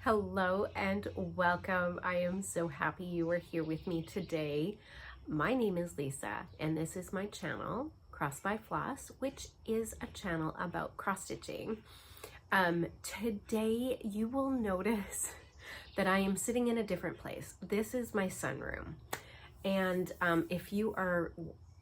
Hello and welcome. I am so happy you are here with me today. My name is Lisa and this is my channel, Cross by Floss, which is a channel about cross stitching. Today you will notice that I am sitting in a different place. This is my sunroom. And if you are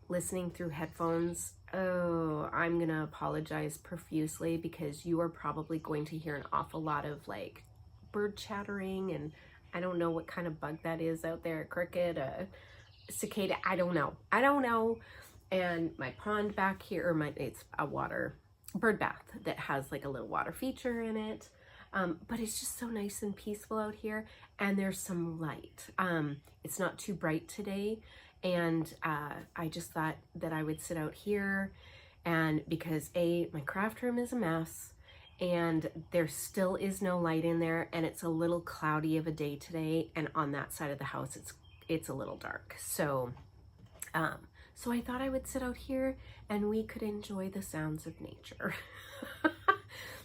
listening through headphones, I'm gonna apologize profusely because you are probably going to hear an awful lot of like bird chattering, and I don't know what kind of bug that is out there, a cricket, a cicada, I don't know. And my pond back here, or it's a bird bath that has like a little water feature in it. But it's just so nice and peaceful out here, and there's some light. It's not too bright today, and I just thought that I would sit out here, and because my craft room is a mess, and there still is no light in there, and it's a little cloudy of a day today, and on that side of the house it's a little dark. So so I thought I would sit out here and we could enjoy the sounds of nature.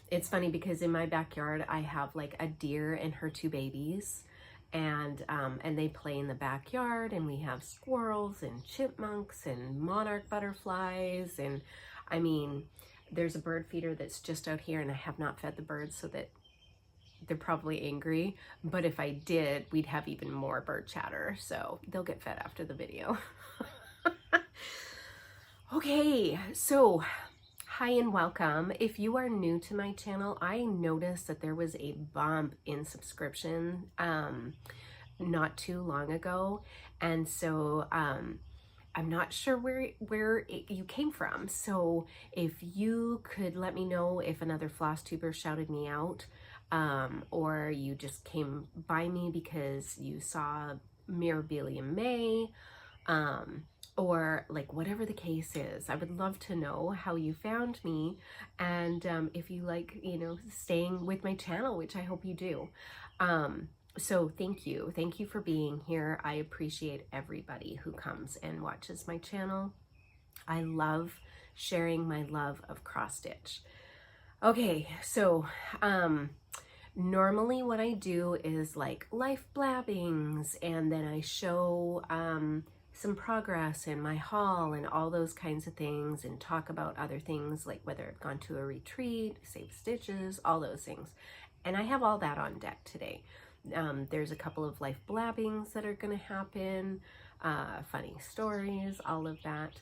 It's funny because in my backyard I have like a deer and her two babies, and they play in the backyard, and we have squirrels and chipmunks and monarch butterflies, and I mean, there's a bird feeder that's just out here, and I have not fed the birds, so that they're probably angry, but if I did, we'd have even more bird chatter, so they'll get fed after the video. Okay, so hi and welcome. If you are new to my channel, I noticed that there was a bump in subscription not too long ago, and so I'm not sure where you came from. So if you could let me know if another Flosstuber shouted me out, or you just came by me because you saw Mirabilia May, or like whatever the case is, I would love to know how you found me, and if you like, staying with my channel, which I hope you do. So thank you for being here. I appreciate everybody who comes and watches my channel. I love sharing my love of cross stitch. Okay, so normally what I do is like life blabbings, and then I show some progress in my haul and all those kinds of things, and talk about other things like whether I've gone to a retreat, saved stitches, all those things. And I have all that on deck today. There's a couple of life blabbings that are going to happen, funny stories, all of that.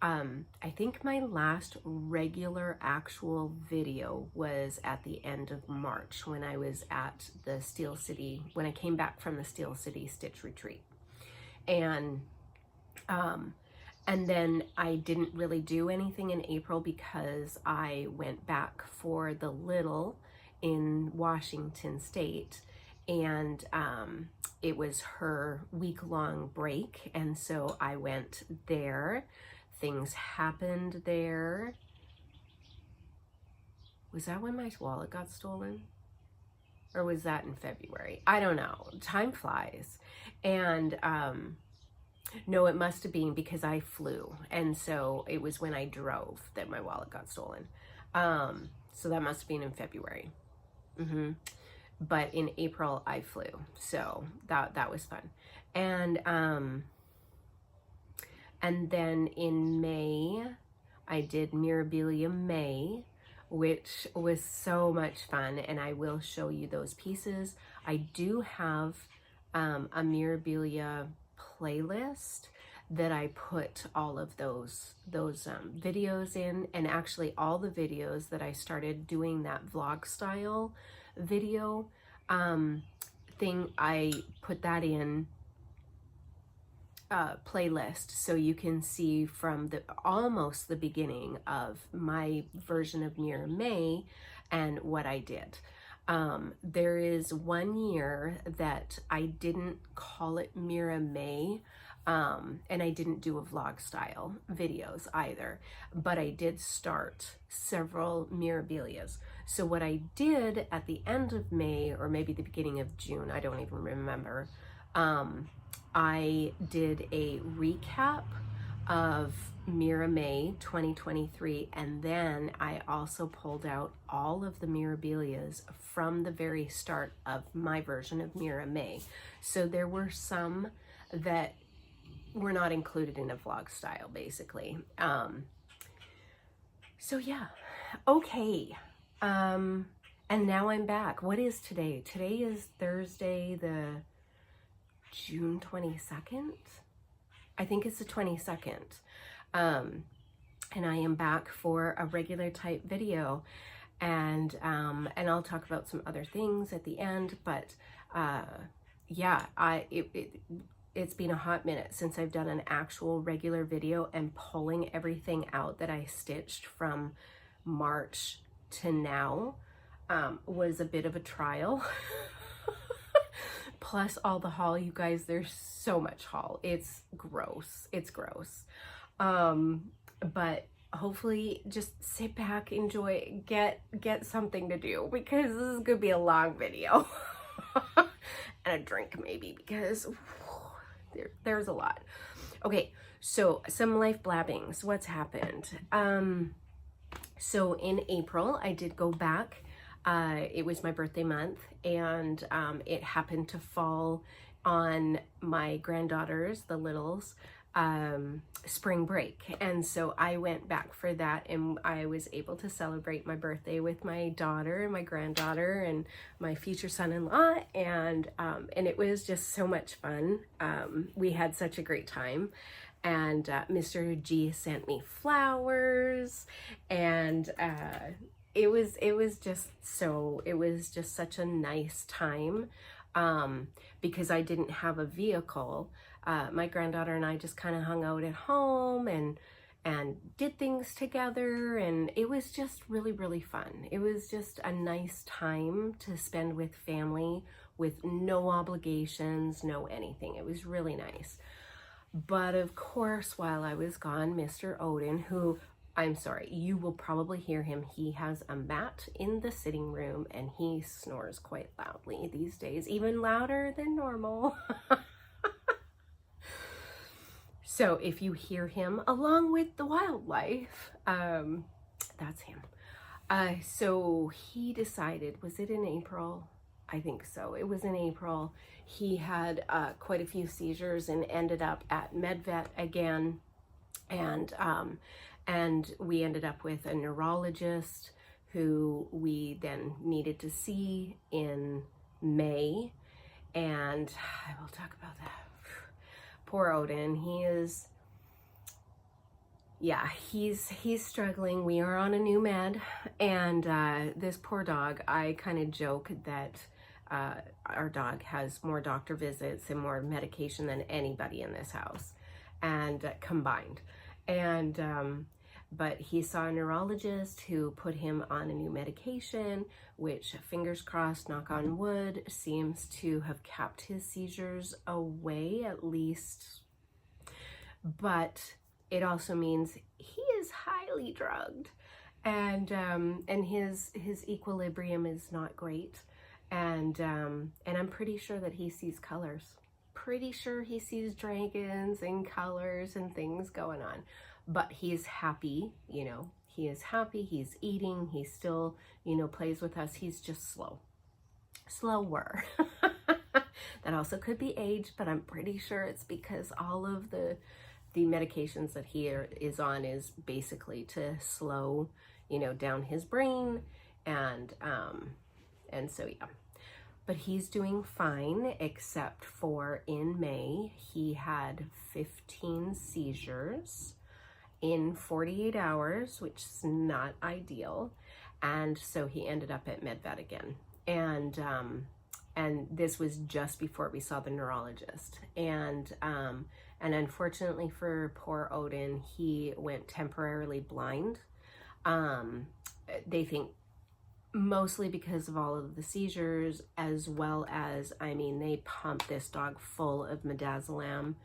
I think my last regular actual video was at the end of March when I was at the Steel City, when I came back from the Steel City Stitch Retreat. And then I didn't really do anything in April because I went back for the Little in Washington State, and it was her week-long break, and so I went there. Things happened there. Was that when my wallet got stolen? Or was that in February? I don't know. Time flies. And no, it must have been because I flew, and so it was when I drove that my wallet got stolen. So that must have been in February. But in April I flew, so that was fun. And then in May I did Mirabilia May, which was so much fun, and I will show you those pieces. I do have a Mirabilia playlist that I put all of those videos in, and actually all the videos that I started doing that vlog style video thing, I put that in playlist, so you can see from almost the beginning of my version of Mira May and what I did. There is one year that I didn't call it Mira May, and I didn't do a vlog style videos either, but I did start several Mirabilias. So what I did at the end of May, or maybe the beginning of June, I don't even remember, I did a recap of Miramaid 2023, and then I also pulled out all of the Mirabilias from the very start of my version of Miramaid. So there were some that were not included in a vlog style, basically. So yeah, okay. And now I'm back. What is today? Today is Thursday, the June 22nd. I think it's the 22nd. And I am back for a regular type video, and I'll talk about some other things at the end, but yeah, it's been a hot minute since I've done an actual regular video, and pulling everything out that I stitched from March to now was a bit of a trial. Plus all the haul, you guys, there's so much haul. It's gross. It's gross. But hopefully just sit back, enjoy, get something to do, because this is gonna be a long video. And a drink maybe, because there's a lot. Okay, so some life blabbings. What's happened? So in April, I did go back. It was my birthday month, and it happened to fall on my granddaughters, the littles, spring break, and so I went back for that, and I was able to celebrate my birthday with my daughter and my granddaughter and my future son-in-law, and it was just so much fun. We had such a great time, and Mr. G sent me flowers, and it was just such a nice time, because I didn't have a vehicle. My granddaughter and I just kind of hung out at home and did things together, and it was just really, really fun. It was just a nice time to spend with family, with no obligations, no anything. It was really nice. But of course, while I was gone, Mr. Odin, who, I'm sorry, you will probably hear him. He has a mat in the sitting room, and he snores quite loudly these days, even louder than normal. So if you hear him along with the wildlife, that's him. So he decided, was it in April? I think so. It was in April. He had quite a few seizures and ended up at MedVet again. And we ended up with a neurologist who we then needed to see in May. And I will talk about that. Poor Odin, he's struggling. We are on a new med, and this poor dog, I kind of joke that our dog has more doctor visits and more medication than anybody in this house, and combined. And but he saw a neurologist who put him on a new medication, which, fingers crossed, knock on wood, seems to have kept his seizures away, at least. But it also means he is highly drugged, and his equilibrium is not great, and I'm pretty sure that he sees colors. Pretty sure he sees dragons and colors and things going on. But he's happy, you know, he is happy, he's eating, he still, you know, plays with us. He's just slower. That also could be age, but I'm pretty sure it's because all of the medications that he is on is basically to slow, you know, down his brain, and so yeah. But he's doing fine, except for in May, he had 15 seizures in 48 hours, which is not ideal. And so he ended up at MedVet again. And this was just before we saw the neurologist. And unfortunately for poor Odin, he went temporarily blind. They think mostly because of all of the seizures, as well as, I mean, they pumped this dog full of midazolam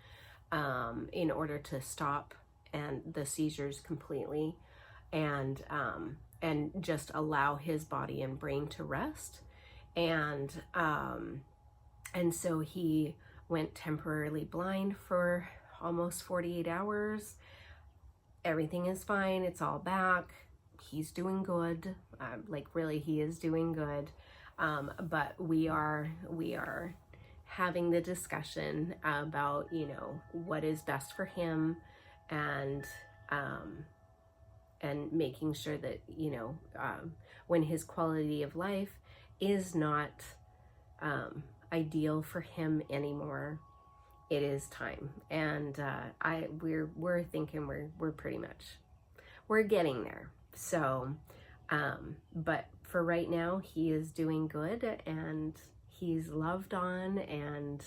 in order to stop and the seizures completely, and just allow his body and brain to rest. And so he went temporarily blind for almost 48 hours. Everything is fine. It's all back. He's doing good. Like really, he is doing good. But we are having the discussion about, you know, what is best for him, and making sure that, you know, when his quality of life is not ideal for him anymore, it is time. And we're thinking we're pretty much, we're getting there. So but for right now, he is doing good, and he's loved on, and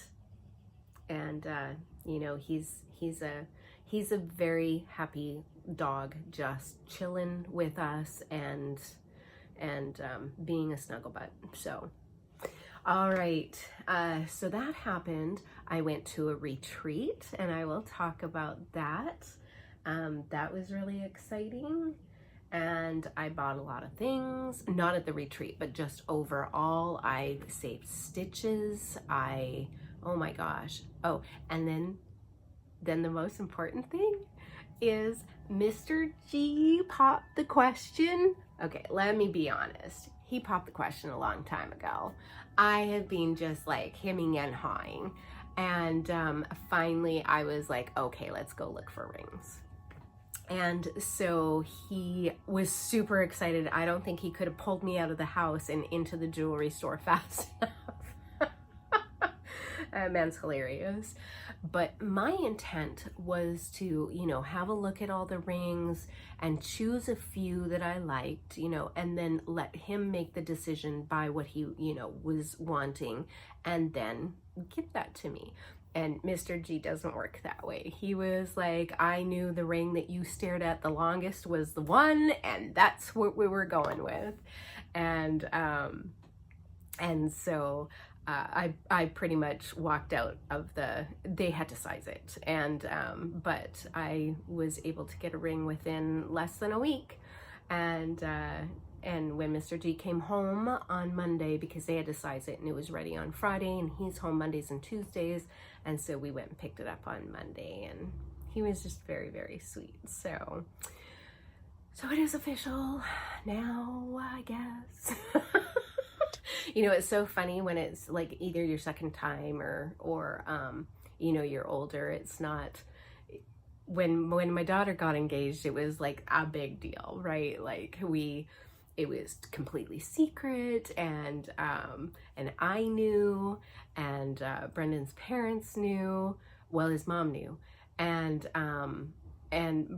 you know, he's a very happy dog, just chilling with us and being a snuggle butt. So all right, so that happened. I went to a retreat, and I will talk about that. That was really exciting. And I bought a lot of things, not at the retreat, but just overall. I saved stitches. Oh my gosh. Oh, and then the most important thing is Mr. G popped the question. Okay, let me be honest. He popped the question a long time ago. I have been just like hemming and hawing. And finally I was like, okay, let's go look for rings. And so he was super excited. I don't think he could have pulled me out of the house and into the jewelry store fast enough. Man's hilarious. But my intent was to, you know, have a look at all the rings and choose a few that I liked, you know, and then let him make the decision by what he, you know, was wanting, and then give that to me. And Mr. G doesn't work that way. He was like, I knew the ring that you stared at the longest was the one, and that's what we were going with. And so I pretty much walked out of they had to size it. And, but I was able to get a ring within less than a week. And when Mr. G came home on Monday, because they had to size it and it was ready on Friday, and he's home Mondays and Tuesdays. And so we went and picked it up on Monday, and he was just very, very sweet. So it is official now, I guess. You know, it's so funny when it's like either your second time or you know, you're older. It's not, when my daughter got engaged, it was like a big deal, right? Like it was completely secret, and I knew, and Brendan's parents knew, well, his mom knew,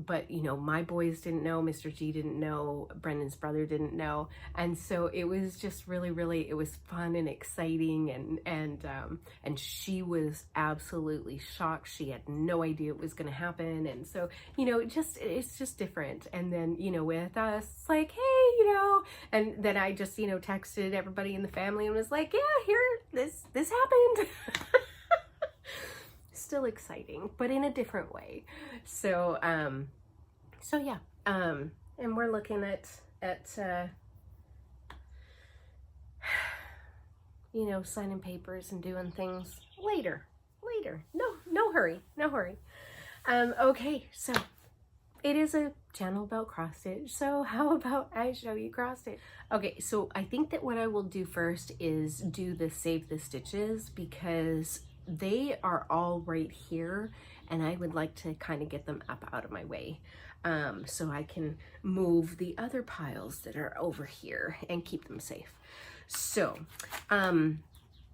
but you know, my boys didn't know, Mr. G didn't know, Brendan's brother didn't know, and so it was just really, it was fun and exciting, and she was absolutely shocked. She had no idea it was going to happen, and so, you know, it's just different. And then, you know, with us, it's like, hey, you know, and then I just, you know, texted everybody in the family and was like, yeah, here, this happened. Still exciting, but in a different way. So yeah, and we're looking at you know, signing papers and doing things later. No hurry. Okay, so it is a channel about cross stitch, so how about I show you cross stitch? Okay, so I think that what I will do first is do the save the stitches, because they are all right here, and I would like to kind of get them up out of my way, so I can move the other piles that are over here and keep them safe. So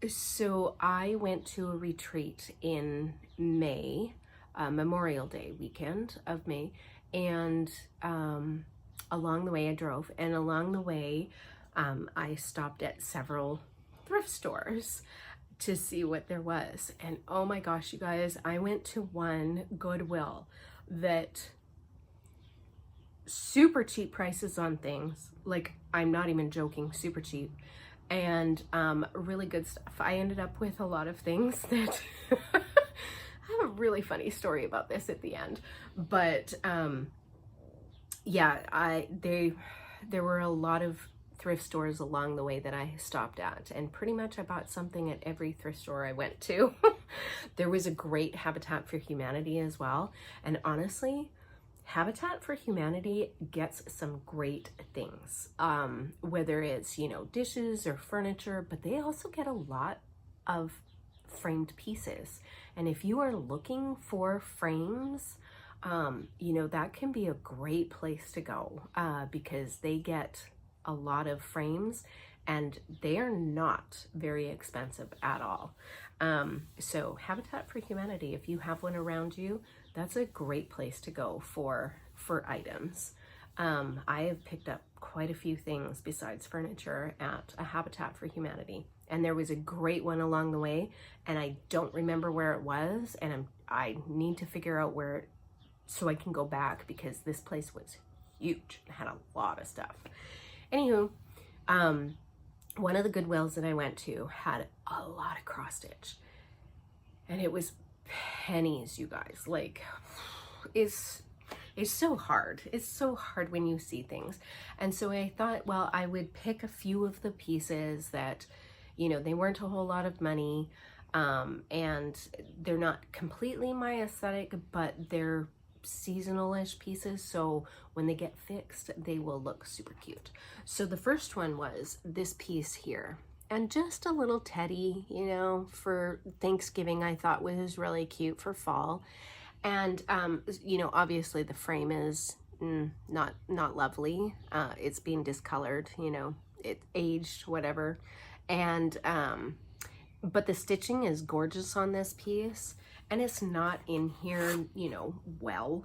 so I went to a retreat in May, Memorial Day weekend of May, and along the way I drove, and along the way I stopped at several thrift stores to see what there was. And oh my gosh, you guys, I went to one Goodwill that super cheap prices on things, like I'm not even joking, super cheap, and really good stuff. I ended up with a lot of things that I have a really funny story about this at the end, but yeah, there were a lot of thrift stores along the way that I stopped at, and pretty much I bought something at every thrift store I went to. There was a great Habitat for Humanity as well, and honestly, Habitat for Humanity gets some great things, whether it's, you know, dishes or furniture, but they also get a lot of framed pieces. And if you are looking for frames, you know, that can be a great place to go, because they get a lot of frames and they are not very expensive at all. So Habitat for Humanity, if you have one around you, that's a great place to go for items. I have picked up quite a few things besides furniture at a Habitat for Humanity, and there was a great one along the way, and I don't remember where it was, and I need to figure out where, so I can go back, because this place was huge. It had a lot of stuff. Anywho, one of the Goodwills that I went to had a lot of cross stitch, and it was pennies, you guys. Like, it's so hard. It's so hard when you see things. And so I thought, well, I would pick a few of the pieces that, you know, they weren't a whole lot of money, and they're not completely my aesthetic, but they're seasonal-ish pieces, so when they get fixed, they will look super cute. So the first one was this piece here, and just a little teddy, you know, for Thanksgiving. I thought was really cute for fall. And you know, obviously the frame is not lovely. It's being discolored, you know, it aged, whatever. And but the stitching is gorgeous on this piece, and it's not in here, you know, well.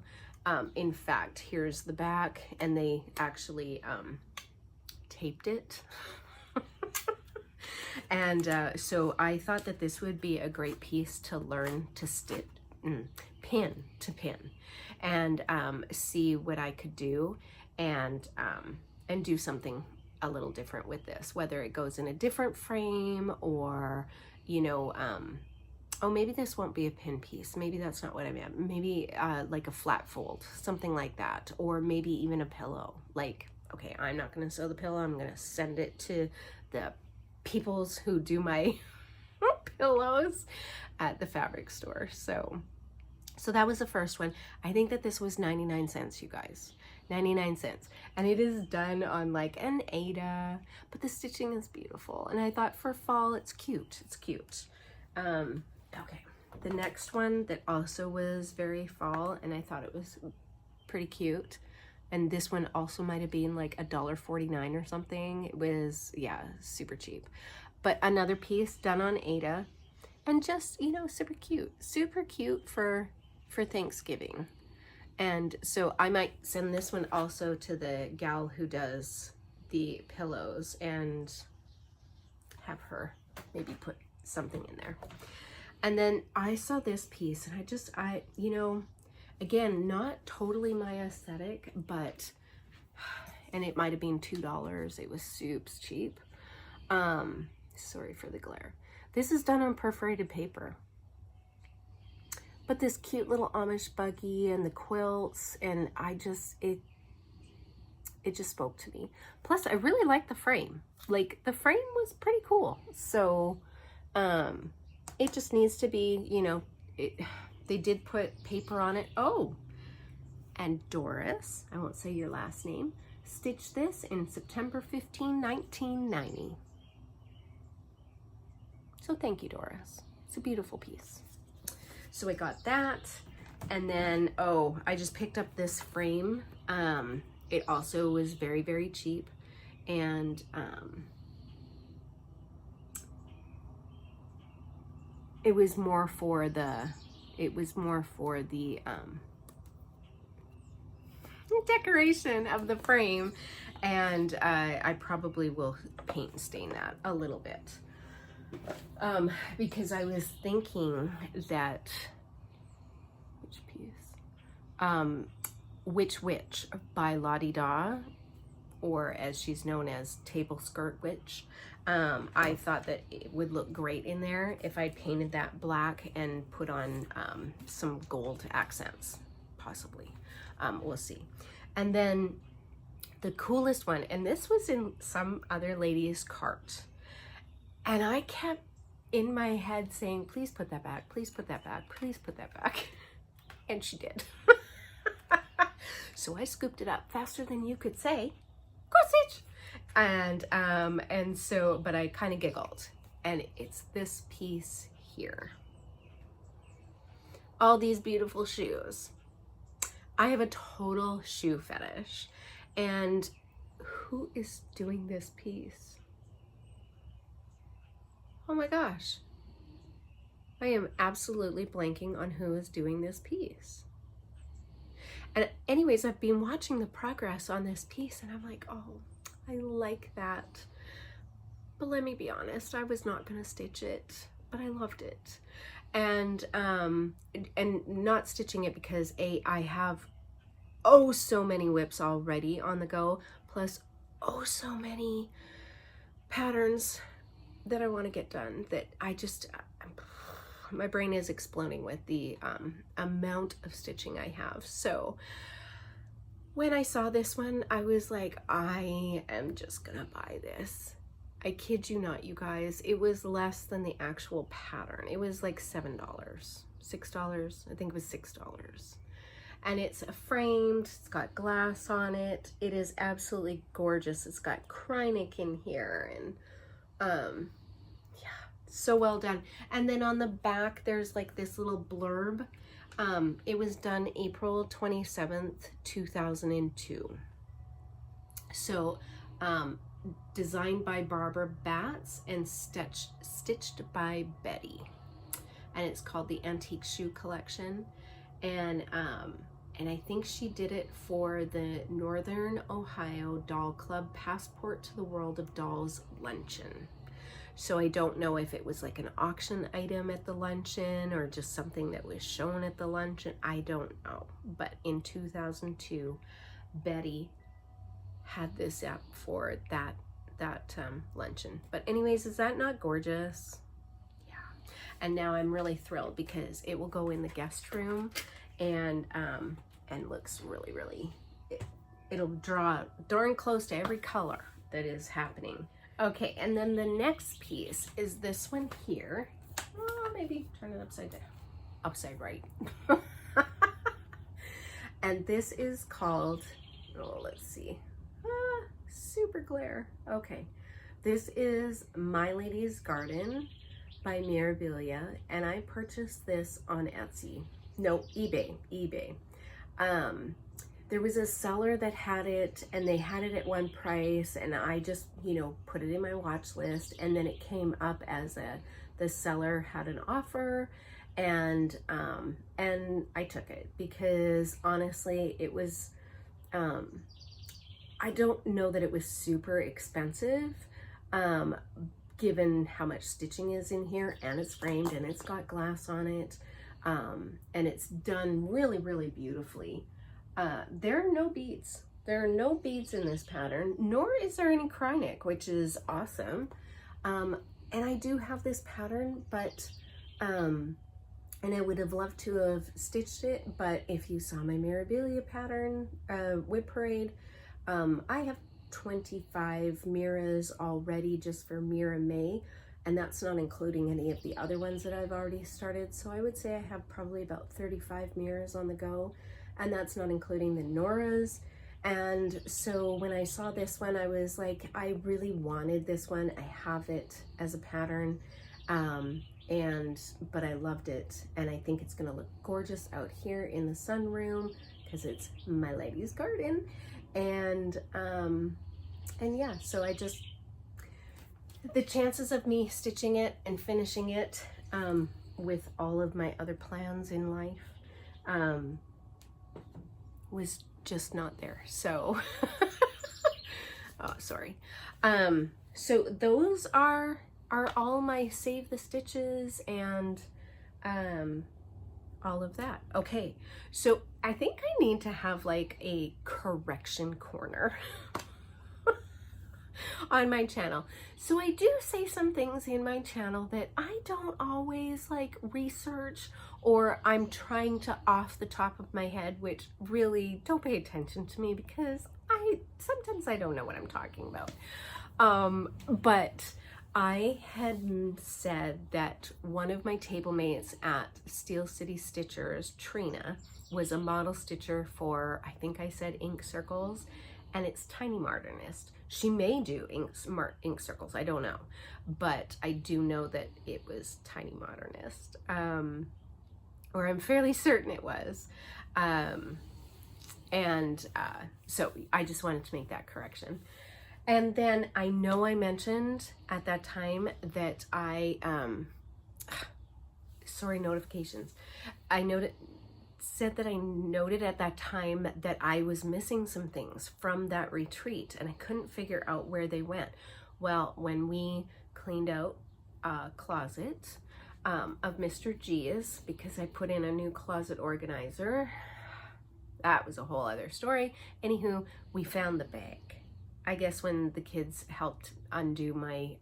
In fact, here's the back, and they actually taped it. And so I thought that this would be a great piece to learn to stitch, pin to pin, and see what I could do, and do something a little different with this, whether it goes in a different frame, or, you know, oh, maybe this won't be a pin piece. Maybe that's not what I meant. Maybe like a flat fold, something like that. Or maybe even a pillow. Like, okay, I'm not going to sew the pillow. I'm going to send it to the peoples who do my pillows at the fabric store. So that was the first one. I think that this was 99 cents, you guys. 99 cents. And it is done on like an Ada, but the stitching is beautiful. And I thought for fall, it's cute. It's cute. Okay, the next one that also was very fall, and I thought it was pretty cute, and this one also might have been like $1.49 or something. It was, yeah, super cheap, but another piece done on Ada, and just, you know, super cute for Thanksgiving. And so I might send this one also to the gal who does the pillows, and have her maybe put something in there. And then I saw this piece, and I, you know, again, not totally my aesthetic, but, and it might have been $2. It was soups cheap. Sorry for the glare. This is done on perforated paper. But this cute little Amish buggy and the quilts, and it just spoke to me. Plus, I really like the frame. Like, the frame was pretty cool. So, it just needs to be, you know, they did put paper on it. Oh, and Doris, I won't say your last name, stitched this in September 15, 1990. So thank you, Doris. It's a beautiful piece. So I got that, and then, oh, I just picked up this frame. It also was very, very cheap, and it was more for the decoration of the frame, and I probably will paint and stain that a little bit, because I was thinking that, which piece? Witch by LaDDa, or as she's known as Table Skirt Witch. I thought that it would look great in there if I painted that black and put on some gold accents, possibly. We'll see. And then the coolest one, and this was in some other lady's cart, and I kept in my head saying, please put that back, please put that back, please put that back. And she did. So I scooped it up faster than you could say, go stitch. And so, but I kind of giggled, and it's this piece here. All these beautiful shoes. I have a total shoe fetish. And who is doing this piece? Oh my gosh. I am absolutely blanking on who is doing this piece. And anyways, I've been watching the progress on this piece, and I'm like, oh, I like that. But let me be honest, I was not gonna stitch it, but I loved it. And not stitching it because I have oh so many WIPs already on the go, plus oh so many patterns that I want to get done that I just, my brain is exploding with the amount of stitching I have. So when I saw this one, I was like, I am just gonna buy this. I kid you not, you guys, it was less than the actual pattern. It was like $7, $6, I think it was $6. And it's framed, it's got glass on it. It is absolutely gorgeous. It's got Krynic in here, and yeah, so well done. And then on the back, there's like this little blurb. It was done April 27th, 2002. So, designed by Barbara Batts and stitched by Betty. And it's called the Antique Shoe Collection. And I think she did it for the Northern Ohio Doll Club Passport to the World of Dolls luncheon. So I don't know if it was like an auction item at the luncheon or just something that was shown at the luncheon. I don't know. But in 2002, Betty had this up for that luncheon. But anyways, is that not gorgeous? Yeah. And now I'm really thrilled because it will go in the guest room, and looks really, really, it'll draw darn close to every color that is happening. Okay, and then the next piece is this one here. Oh, maybe turn it upside right. And this is called, oh, let's see, super glare. Okay, this is My Lady's Garden by Mirabilia, and I purchased this on Etsy. No, eBay. There was a seller that had it, and they had it at one price, and I just, put it in my watch list, and then it came up as the seller had an offer, and I took it because honestly, it was, I don't know that it was super expensive, given how much stitching is in here, and it's framed, and it's got glass on it. And it's done really, really beautifully. There are no beads. There are no beads in this pattern, nor is there any Krynic, which is awesome. And I do have this pattern, but, and I would have loved to have stitched it, but if you saw my Mirabilia pattern, WIP Parade, I have 25 Miras already just for Mira May. And that's not including any of the other ones that I've already started. So I would say I have probably about 35 mirrors on the go. And that's not including the Noras. And so when I saw this one, I was like, I really wanted this one. I have it as a pattern. But I loved it. And I think it's gonna look gorgeous out here in the sunroom because it's My Lady's Garden. And yeah, so I just, the chances of me stitching it and finishing it with all of my other plans in life was just not there. So, oh, sorry. So those are all my Save the Stitches and all of that. Okay, so I think I need to have like a correction corner on my channel. So I do say some things in my channel that I don't always like research, or I'm trying to off the top of my head, which really don't pay attention to me because sometimes I don't know what I'm talking about. But I had said that one of my table mates at Steel City Stitchers, Trina, was a model stitcher for, I think I said ink circles, and it's Tiny Modernist. She may do ink circles, I don't know, but I do know that it was Tiny Modernist, or I'm fairly certain it was. So I just wanted to make that correction. And then I know I mentioned at that time that sorry, notifications. Said that I noted at that time that I was missing some things from that retreat and I couldn't figure out where they went. Well, when we cleaned out a closet of Mr. G's, because I put in a new closet organizer, that was a whole other story. Anywho, we found the bag. I guess when the kids helped undo my,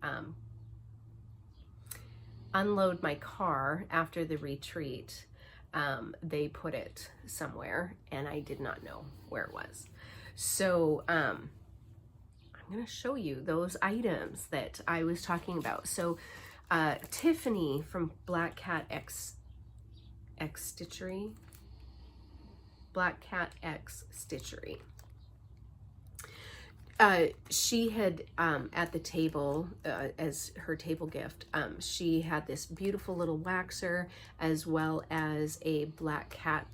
unload my car after the retreat, they put it somewhere and I did not know where it was. So I'm going to show you those items that I was talking about. So Tiffany from Black Cat X Stitchery, Black Cat X Stitchery. She had, at the table, as her table gift, she had this beautiful little waxer as well as a Black Cat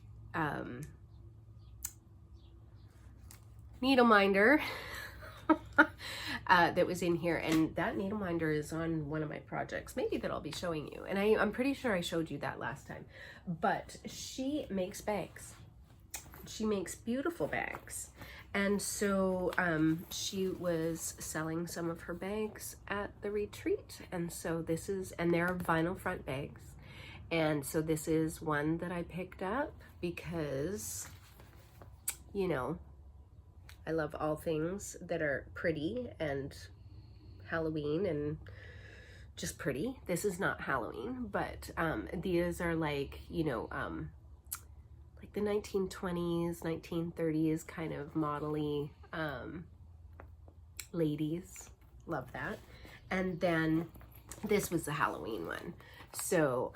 needle minder that was in here. And that needle minder is on one of my projects, maybe that I'll be showing you. And I'm pretty sure I showed you that last time. But she makes bags. She makes beautiful bags. And so she was selling some of her bags at the retreat. And so this is, and they're vinyl front bags. And so this is one that I picked up because, you know, I love all things that are pretty and Halloween and just pretty. This is not Halloween, but these are like, you know, like the 1920s, 1930s kind of modelly ladies. Love that. And then this was the Halloween one. So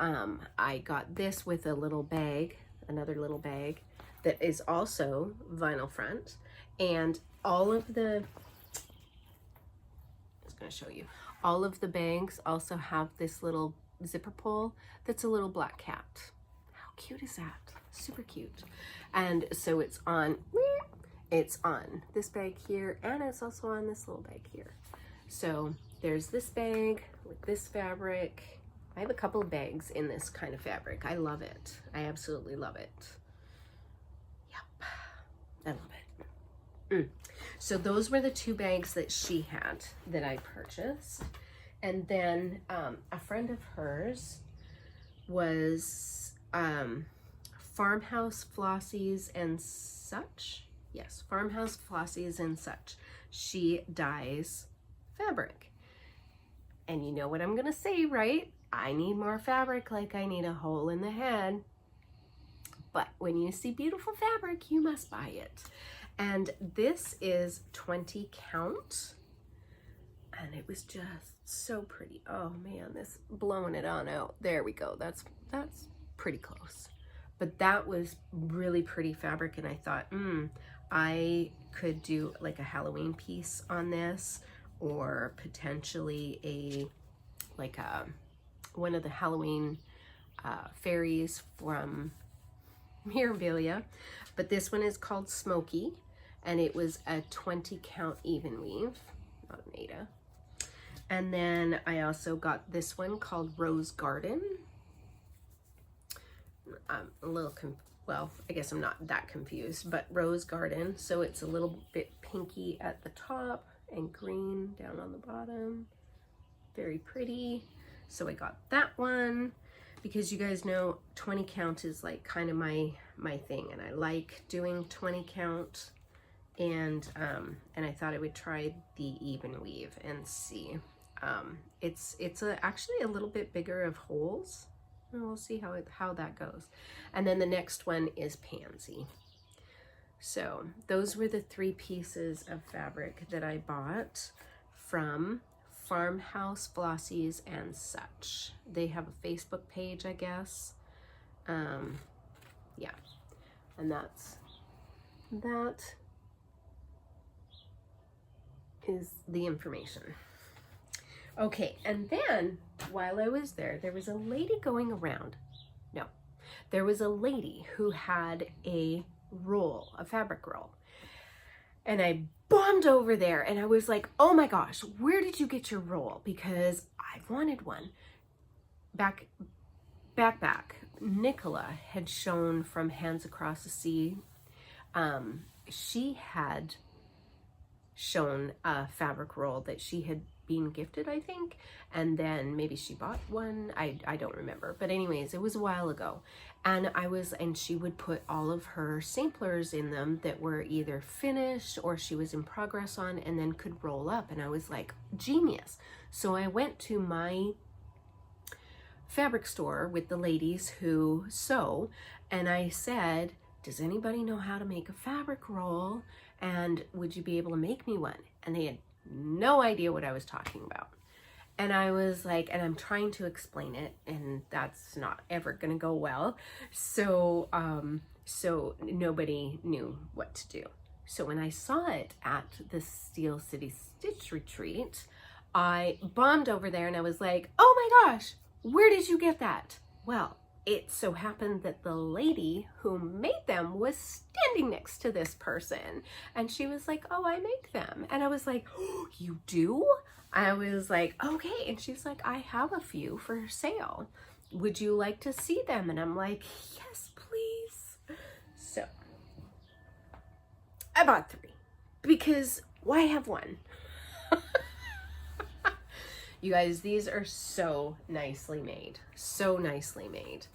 I got this with a little bag, another little bag that is also vinyl front. And all of the, I was going to show you, all of the bags also have this little zipper pull that's a little black cat. How cute is that? Super cute. And so it's on this bag here, and it's also on this little bag here. So there's this bag with this fabric. I have a couple of bags in this kind of fabric. I love it. I absolutely love it. Yep, I love it. So those were the two bags that she had that I purchased. And then a friend of hers was Farmhouse Flossies and Such. Yes, Farmhouse Flossies and Such. She dyes fabric. And you know what I'm gonna say, right? I need more fabric like I need a hole in the head. But when you see beautiful fabric, you must buy it. And this is 20 count. And it was just so pretty. Oh man, this blowing it on out. There we go. That's pretty close. But that was really pretty fabric, and I thought, I could do like a Halloween piece on this, or potentially one of the Halloween fairies from Mirabilia. But this one is called Smoky, and it was a 20 count even weave, not an Ada. And then I also got this one called Rose Garden. I'm a little, well, I guess I'm not that confused, but Rose Garden. So it's a little bit pinky at the top and green down on the bottom. Very pretty. So I got that one because you guys know 20 count is like kind of my thing, and I like doing 20 count. And I thought I would try the even weave and see. It's actually a little bit bigger of holes. We'll see how that goes. And then the next one is Pansy. So those were the 3 pieces of fabric that I bought from Farmhouse Flossies and Such. They have a Facebook page, I guess. Yeah, and that is the information. Okay, and then while I was there, there was a lady going around. No, there was a lady who had a roll, a fabric roll. And I bombed over there and I was like, oh my gosh, where did you get your roll? Because I wanted one. Back, Nicola had shown from Hands Across the Sea. She had shown a fabric roll that she had been gifted, I think, and then maybe she bought one. I don't remember, but anyways, it was a while ago. And she would put all of her samplers in them that were either finished or she was in progress on, and then could roll up. And I was like, genius. So I went to my fabric store with the ladies who sew, and I said, does anybody know how to make a fabric roll? And would you be able to make me one? And they had no idea what I was talking about. And I was like, and I'm trying to explain it, and that's not ever gonna go well. So, so nobody knew what to do. So when I saw it at the Steel City Stitch Retreat, I bombed over there and I was like, oh my gosh, where did you get that? Well, it so happened that the lady who made them was standing next to this person, and she was like, oh, I make them. And I was like, oh, you do? I was like, okay. And she's like, I have a few for sale. Would you like to see them? And I'm like, yes, please. So I bought 3 because why have one? You guys, these are so nicely made. So nicely made.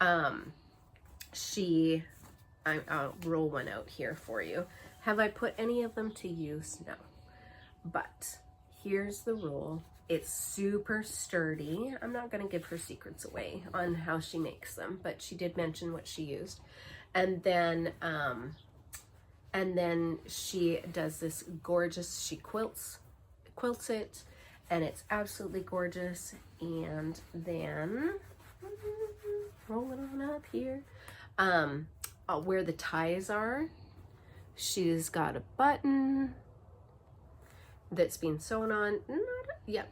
I'll roll one out here for you. Have I put any of them to use? No. But here's the roll. It's super sturdy. I'm not going to give her secrets away on how she makes them, but she did mention what she used. And then she does this gorgeous, she quilts it, and it's absolutely gorgeous. And then roll it on up here. Where the ties are, she's got a button that's been sewn on.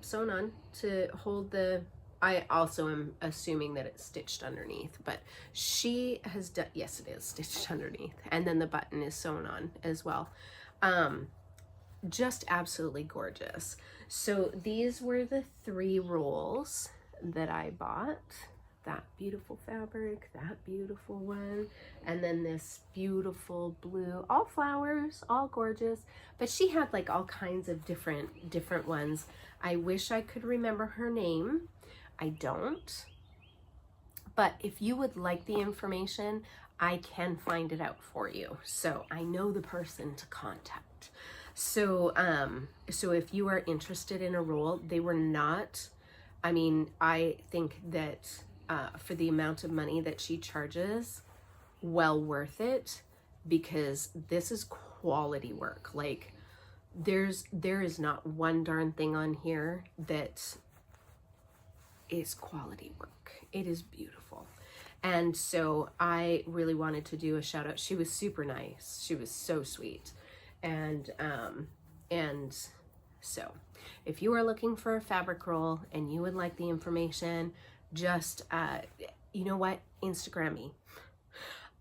Sewn on to hold the, I also am assuming that it's stitched underneath, but she has done, yes, it is stitched underneath. And then the button is sewn on as well. Just absolutely gorgeous. So these were the 3 rolls that I bought. That beautiful fabric, that beautiful one, and then this beautiful blue, all flowers, all gorgeous. But she had like all kinds of different ones. I wish I could remember her name. I don't. But if you would like the information, I can find it out for you. So I know the person to contact. So so if you are interested in a roll, they were not, I mean, I think that for the amount of money that she charges, well worth it, because this is quality work. Like there is not one darn thing on here that is quality work. It is beautiful. And so I really wanted to do a shout out. She was super nice. She was so sweet. And so if you are looking for a fabric roll and you would like the information, just, you know what? Instagram me.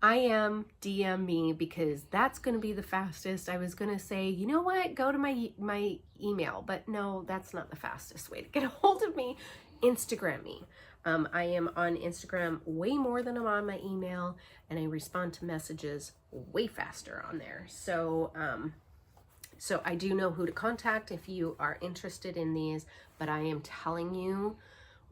DM me, because that's going to be the fastest. I was going to say, you know what? Go to my email, but no, that's not the fastest way to get a hold of me. Instagram me. I am on Instagram way more than I'm on my email, and I respond to messages way faster on there. So, so I do know who to contact if you are interested in these, but I am telling you,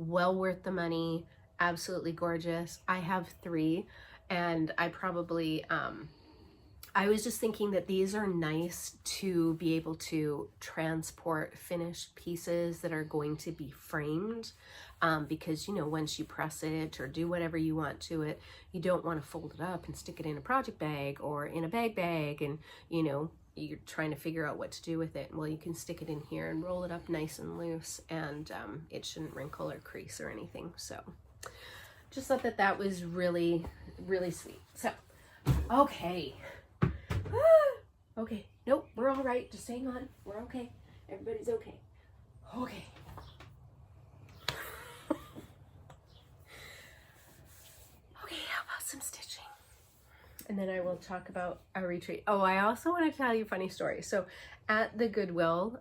well worth the money, absolutely gorgeous. I have 3, and I probably I was just thinking that these are nice to be able to transport finished pieces that are going to be framed, because, you know, once you press it or do whatever you want to it, you don't want to fold it up and stick it in a project bag or in a bag and, you know, you're trying to figure out what to do with it. Well, you can stick it in here and roll it up nice and loose, and it shouldn't wrinkle or crease or anything. So just thought that that was really, really sweet. So, okay. Okay, nope, we're all right. Just hang on. We're okay. Everybody's okay. Okay. Okay, how about some stitching? And then I will talk about a retreat. Oh, I also want to tell you a funny story. So at the Goodwill,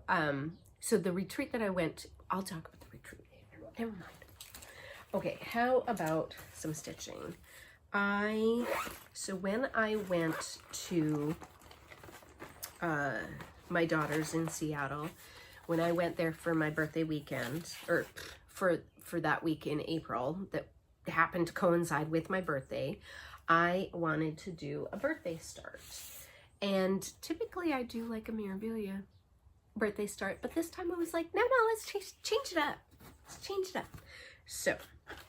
so the retreat that I went to, I'll talk about the retreat. Never mind. Okay, how about some stitching? So when I went to my daughter's in Seattle, when I went there for my birthday weekend, or for that week in April that happened to coincide with my birthday, I wanted to do a birthday start. And typically I do like a Mirabilia birthday start, but this time I was like, no, let's change it up. Let's change it up. So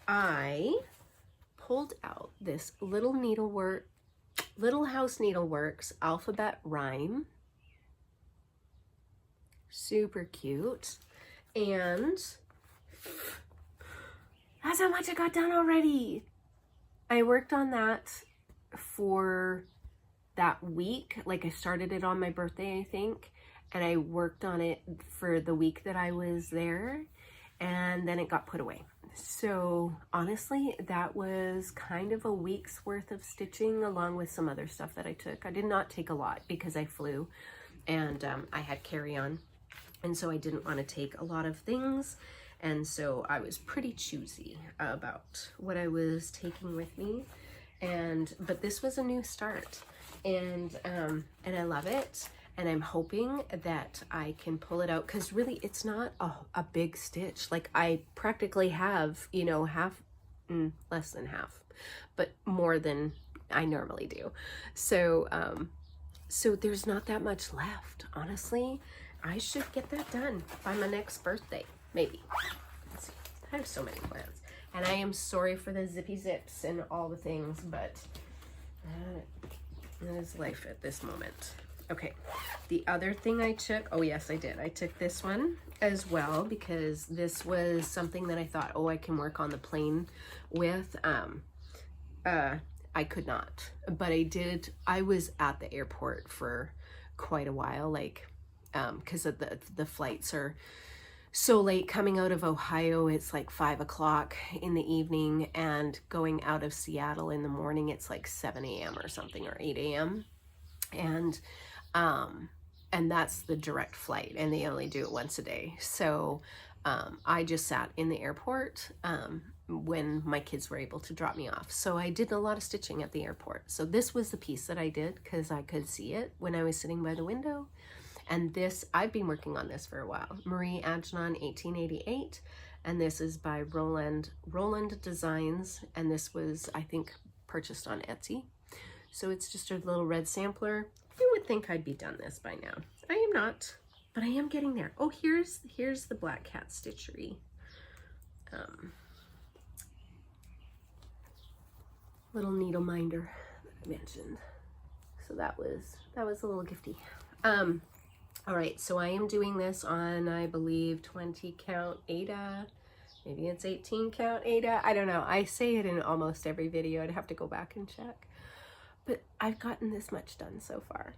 I pulled out this Little House Needleworks alphabet rhyme. Super cute. And that's how much I got done already. I worked on that for that week. Like, I started it on my birthday, I think, and I worked on it for the week that I was there, and then it got put away. So honestly, that was kind of a week's worth of stitching, along with some other stuff that I took. I did not take a lot because I flew and I had carry-on, and so I didn't want to take a lot of things, and so I was pretty choosy about what I was taking with me. But this was a new start, and I love it. And I'm hoping that I can pull it out, because really it's not a big stitch. Like, I practically have, you know, less than half, but more than I normally do. So, so there's not that much left, honestly. I should get that done by my next birthday, maybe. Let's see. I have so many plans. And I am sorry for the zippy zips and all the things, but that is life at this moment. Okay, the other thing I took, oh yes, I did. I took this one as well, because this was something that I thought, oh, I can work on the plane with. I could not, but I did. I was at the airport for quite a while, like, because of the flights are so late. Coming out of Ohio, it's like 5 o'clock in the evening, and going out of Seattle in the morning, it's like 7 a.m. or something, or 8 a.m. And that's the direct flight, and they only do it once a day. So I just sat in the airport when my kids were able to drop me off. So I did a lot of stitching at the airport. So this was the piece that I did because I could see it when I was sitting by the window. And this, I've been working on this for a while. Marie Agenon 1888, and this is by Roland Designs, and this was, I think, purchased on Etsy. So it's just a little red sampler. You would think I'd be done this by now. I am not, but I am getting there. Oh, here's the Black Cat Stitchery. Little needle minder that I mentioned. So that was a little gifty. All right, so I am doing this on, I believe, 20 count Aida. Maybe it's 18 count Aida. I don't know. I say it in almost every video. I'd have to go back and check. But I've gotten this much done so far.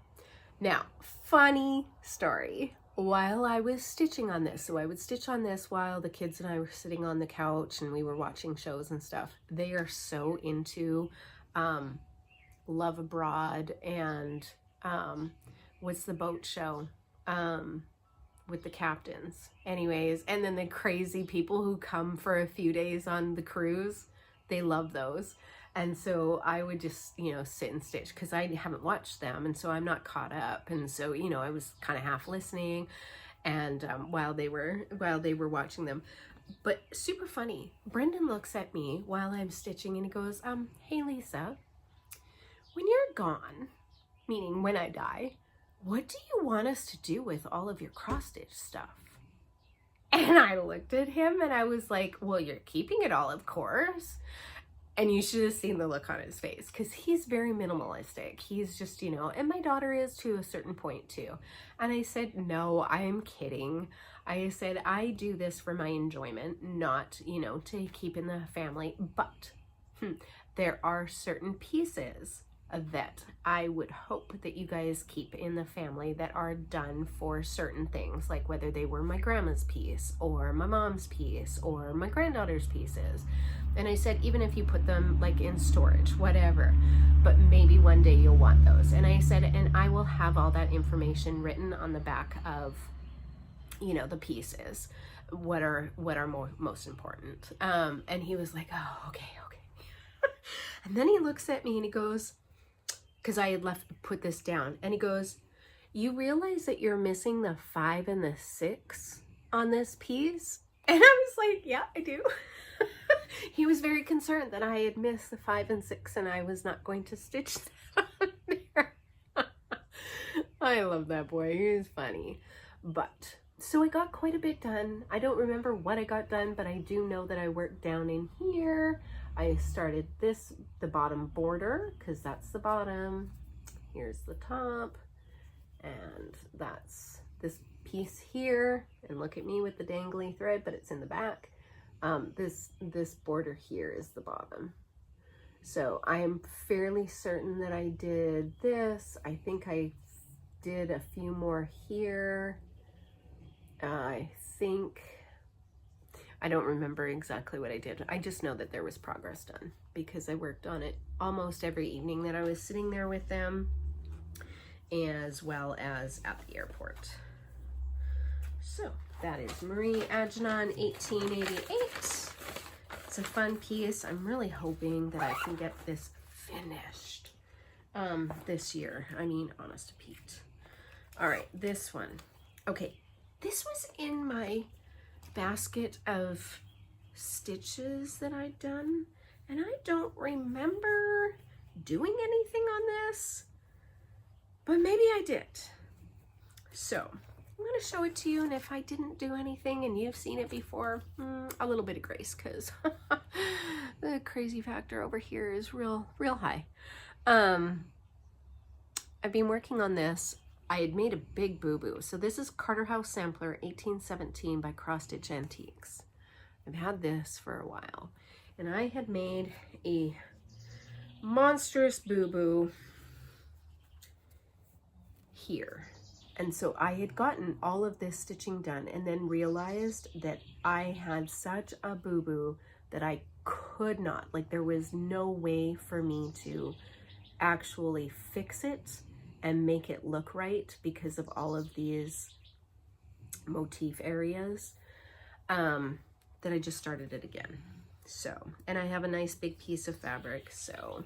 Now, funny story. While I was stitching on this, so I would stitch on this while the kids and I were sitting on the couch and we were watching shows and stuff. They are so into Love Abroad and what's the boat show with the captains. Anyways, and then the crazy people who come for a few days on the cruise. They love those. And so I would just, you know, sit and stitch because I haven't watched them, and so I'm not caught up. And so, you know, I was kind of half listening, and while they were watching them. But super funny. Brendan looks at me while I'm stitching, and he goes, "Hey Lisa, when you're gone, meaning when I die, what do you want us to do with all of your cross-stitch stuff? And I looked at him and I was like, well, you're keeping it all, of course. And you should have seen the look on his face, because he's very minimalistic. He's just, you know, and my daughter is to a certain point too. And I said, no, I am kidding. I said, I do this for my enjoyment, not, you know, to keep in the family. But there are certain pieces that I would hope that you guys keep in the family that are done for certain things, like whether they were my grandma's piece or my mom's piece or my granddaughter's pieces. And I said, even if you put them like in storage, whatever, but maybe one day you'll want those. And I said, and I will have all that information written on the back of, you know, the pieces, what are most important. And he was like, oh, okay. And then he looks at me and he goes, because I had put this down, and he goes, you realize that you're missing the 5 and the 6 on this piece? And I was like, yeah, I do. He was very concerned that I had missed the 5 and 6 and I was not going to stitch that on there. I love that boy. He's funny. But so I got quite a bit done. I don't remember what I got done, but I do know that I worked down in here. I started the bottom border, because that's the bottom. Here's the top, and that's this piece here. And look at me with the dangly thread, but it's in the back. This border here is the bottom. So I am fairly certain that I did this. I think I did a few more here. I don't remember exactly what I did. I just know that there was progress done because I worked on it almost every evening that I was sitting there with them, as well as at the airport. So that is Marie Agenon 1888. It's a fun piece. I'm really hoping that I can get this finished this year. I mean, honest to Pete. All right, this one. Okay, this was in my basket of stitches that I'd done, and I don't remember doing anything on this, but maybe I did. So I'm going to show it to you, and if I didn't do anything and you've seen it before, a little bit of grace, because the crazy factor over here is real high. I've been working on this. I had made a big boo-boo. So this is Carter House Sampler 1817 by Cross Stitch Antiques. I've had this for a while. And I had made a monstrous boo-boo here. And so I had gotten all of this stitching done and then realized that I had such a boo-boo that I could not, like there was no way for me to actually fix it and make it look right because of all of these motif areas, that I just started it again. So, and I have a nice big piece of fabric, so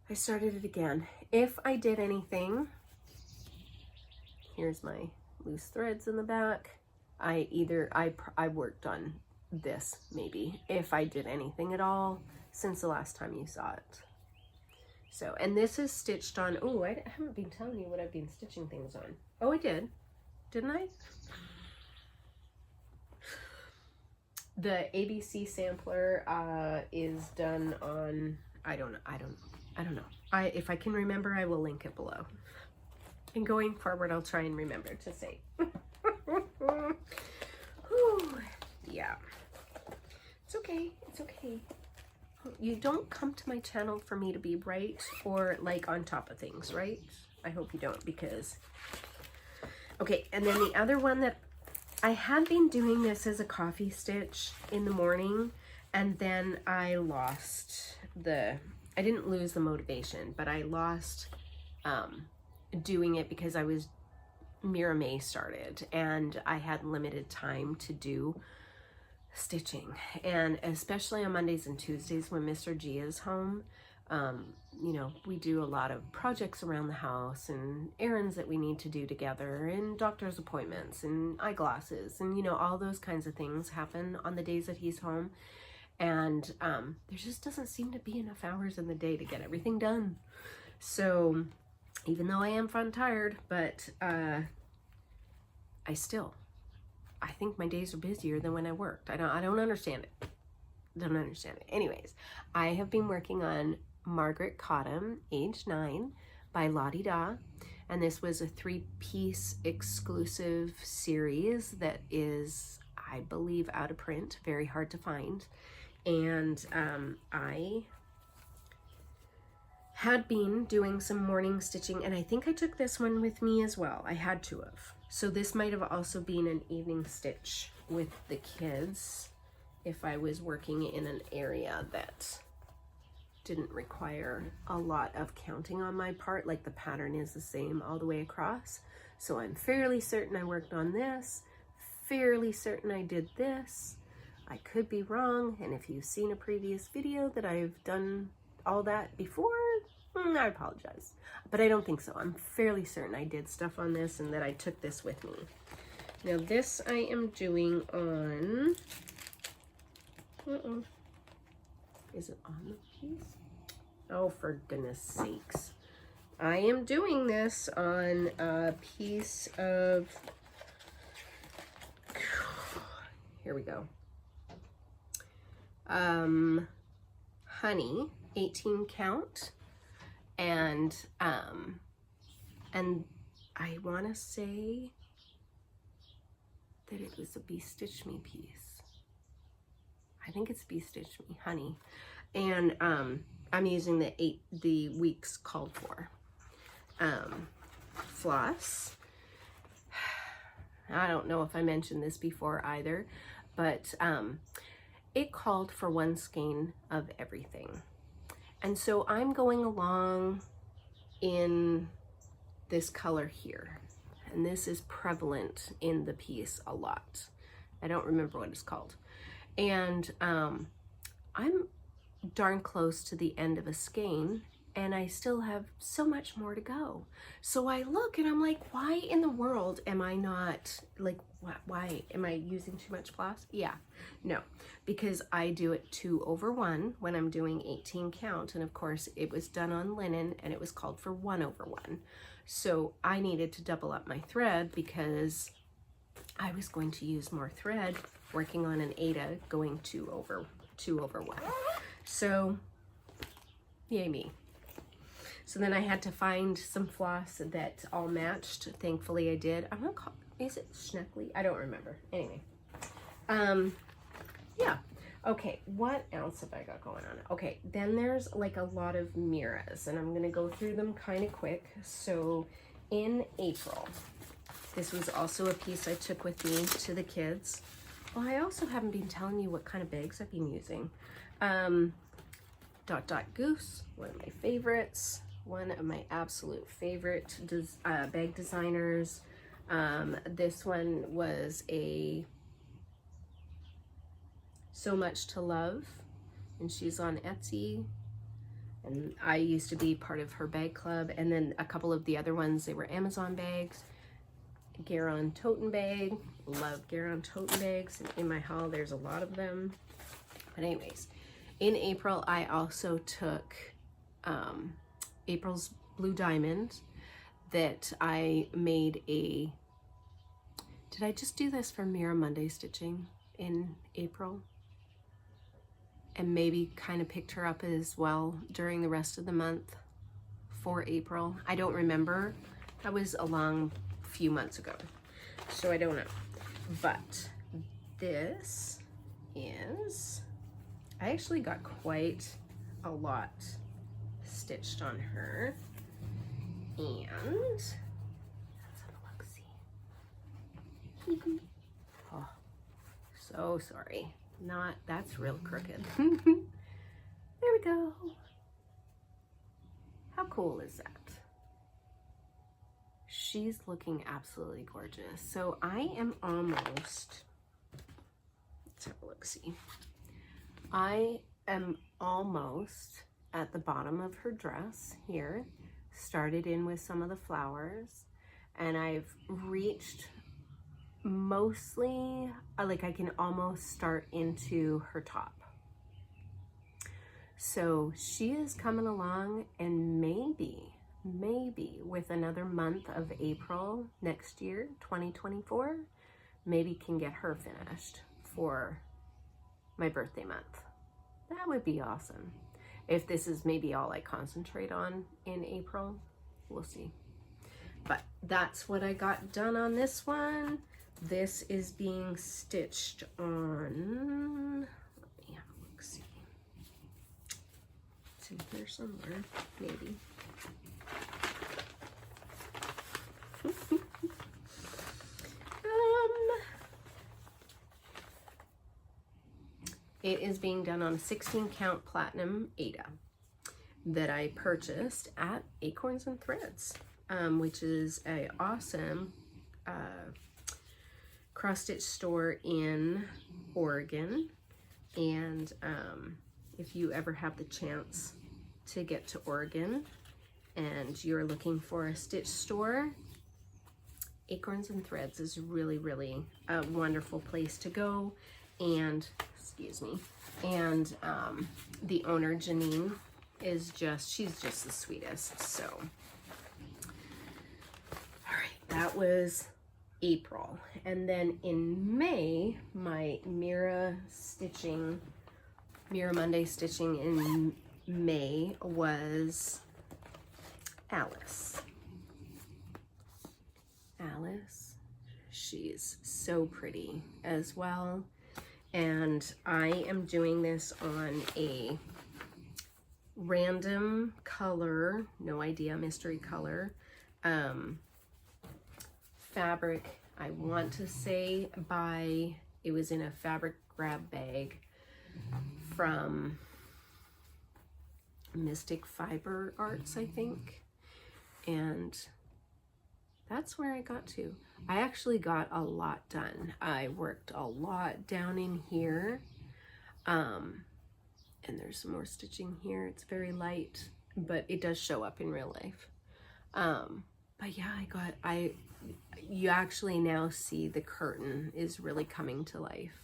I started it again. If I did anything, here's my loose threads in the back. I worked on this maybe, if I did anything at all since the last time you saw it. So, and this is stitched on, oh, I haven't been telling you what I've been stitching things on. Oh, I did. Didn't I? The ABC sampler is done on, I don't know. If I can remember, I will link it below. And going forward, I'll try and remember to say. Whew, yeah. It's okay. It's okay. You don't come to my channel for me to be right or like on top of things, right? I hope you don't, because... Okay, and then the other one that I had been doing this as a coffee stitch in the morning, and then I lost I didn't lose the motivation, but I lost doing it because Mirabilia started and I had limited time to do stitching, and especially on Mondays and Tuesdays when Mr. G is home, you know, we do a lot of projects around the house and errands that we need to do together and doctor's appointments and eyeglasses and, you know, all those kinds of things happen on the days that he's home, and there just doesn't seem to be enough hours in the day to get everything done. So even though I am front tired, but I think my days are busier than when I worked. I don't understand it. Don't understand it. Anyways, I have been working on Margret Cottam, age 9, by LaDDa, and this was a 3-piece exclusive series that is, I believe, out of print, very hard to find. And I had been doing some morning stitching, and I think I took this one with me as well. I had to have. So this might have also been an evening stitch with the kids if I was working in an area that didn't require a lot of counting on my part, like the pattern is the same all the way across. So I'm fairly certain I worked on this, fairly certain I did this. I could be wrong, and if you've seen a previous video that I've done all that before, I apologize. But I don't think so. I'm fairly certain I did stuff on this and that I took this with me. Now this I am doing on... Is it on the piece? Oh, for goodness sakes. I am doing this on a piece of... Here we go. Honey, 18 count. And I want to say that it was a BeStitchMe piece. I think it's BeStitchMe, honey. And I'm using the weeks called for. Floss. I don't know if I mentioned this before either, but it called for 1 skein of everything. And so I'm going along in this color here. And this is prevalent in the piece a lot. I don't remember what it's called. And I'm darn close to the end of a skein, and I still have so much more to go. So I look and I'm like, why in the world am I not, like, why am I using too much floss? Yeah, no, because I do it 2/1 when I'm doing 18 count. And of course it was done on linen and it was called for 1/1. So I needed to double up my thread because I was going to use more thread working on an Aida going 2/1. So yay me. So then I had to find some floss that all matched. Thankfully I did. I'm gonna call, is it Schneckly? I don't remember. Anyway. Yeah. Okay, what else have I got going on? Okay, then there's like a lot of Miras, and I'm gonna go through them kind of quick. So in April, this was also a piece I took with me to the kids. Well, I also haven't been telling you what kind of bags I've been using. Goose, one of my favorites, one of my absolute favorite bag designers. This one was a So Much to Love, and she's on Etsy, and I used to be part of her bag club. And then a couple of the other ones, they were Amazon bags. Garon Tottenbag, love Garon Tottenbags, and in my haul there's a lot of them. But anyways, in April I also took April's Blue Diamond that I made a... Did I just do this for Mira Monday stitching in April? And maybe kind of picked her up as well during the rest of the month for April. I don't remember. That was a long few months ago, so I don't know. But this is... I actually got quite a lot stitched on her. And let's have a look-see. Oh, so sorry. Not, that's real crooked. There we go. How cool is that? She's looking absolutely gorgeous. So I am almost, let's have a look-see. I am almost at the bottom of her dress here. Started in with some of the flowers, and I've reached mostly, like I can almost start into her top. So she is coming along, and maybe maybe with another month of April next year, 2024, maybe can get her finished for my birthday month. That would be awesome. If this is maybe all I concentrate on in April, we'll see. But that's what I got done on this one. This is being stitched on, let me have a look, see. It's in here somewhere, maybe. It is being done on a 16 count platinum Aida that I purchased at Acorns and Threads, which is a awesome cross stitch store in Oregon. And if you ever have the chance to get to Oregon and you're looking for a stitch store, Acorns and Threads is really, really a wonderful place to go. And excuse me, and the owner Janine is she's just the sweetest. So all right, that was April. And then in May, my Mira Monday stitching in May was Alice. She's so pretty as well. And I am doing this on a random color, no idea, mystery color, fabric. I want to say it was in a fabric grab bag from Mystic Fiber Arts, I think. And that's where I got to. I actually got a lot done. I worked a lot down in here. And there's some more stitching here. It's very light, but it does show up in real life. But yeah, you actually now see the curtain is really coming to life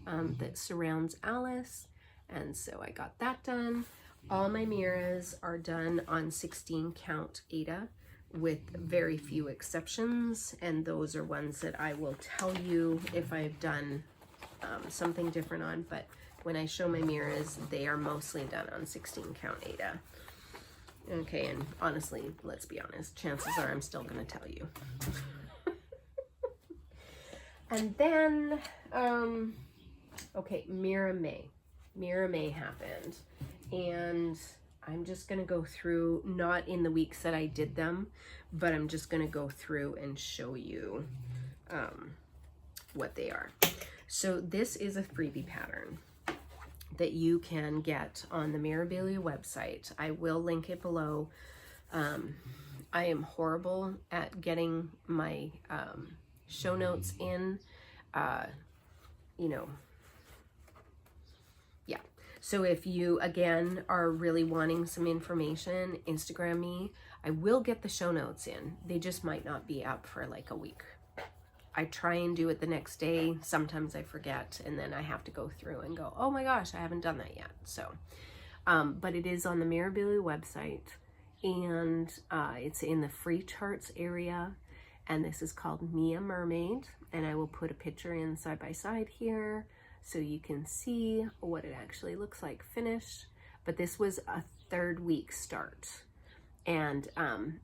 that surrounds Alice. And so I got that done. All my Miras are done on 16 count Aida, with very few exceptions, and those are ones that I will tell you if I've done something different on. But when I show my Miras, they are mostly done on 16 count Aida. Okay, and honestly, let's be honest, chances are I'm still gonna tell you. And then, okay, Mira May happened, and I'm just going to go through, not in the weeks that I did them, but I'm just going to go through and show you what they are. So this is a freebie pattern that you can get on the Mirabilia website. I will link it below. I am horrible at getting my show notes in, So if you, again, are really wanting some information, Instagram me. I will get the show notes in. They just might not be up for like a week. I try and do it the next day. Sometimes I forget, and then I have to go through and go, oh my gosh, I haven't done that yet. So, but it is on the Mirabilia website, and it's in the free charts area. And this is called Mia Mermaid. And I will put a picture in side by side here, so you can see what it actually looks like finished. But this was a 3rd week start. And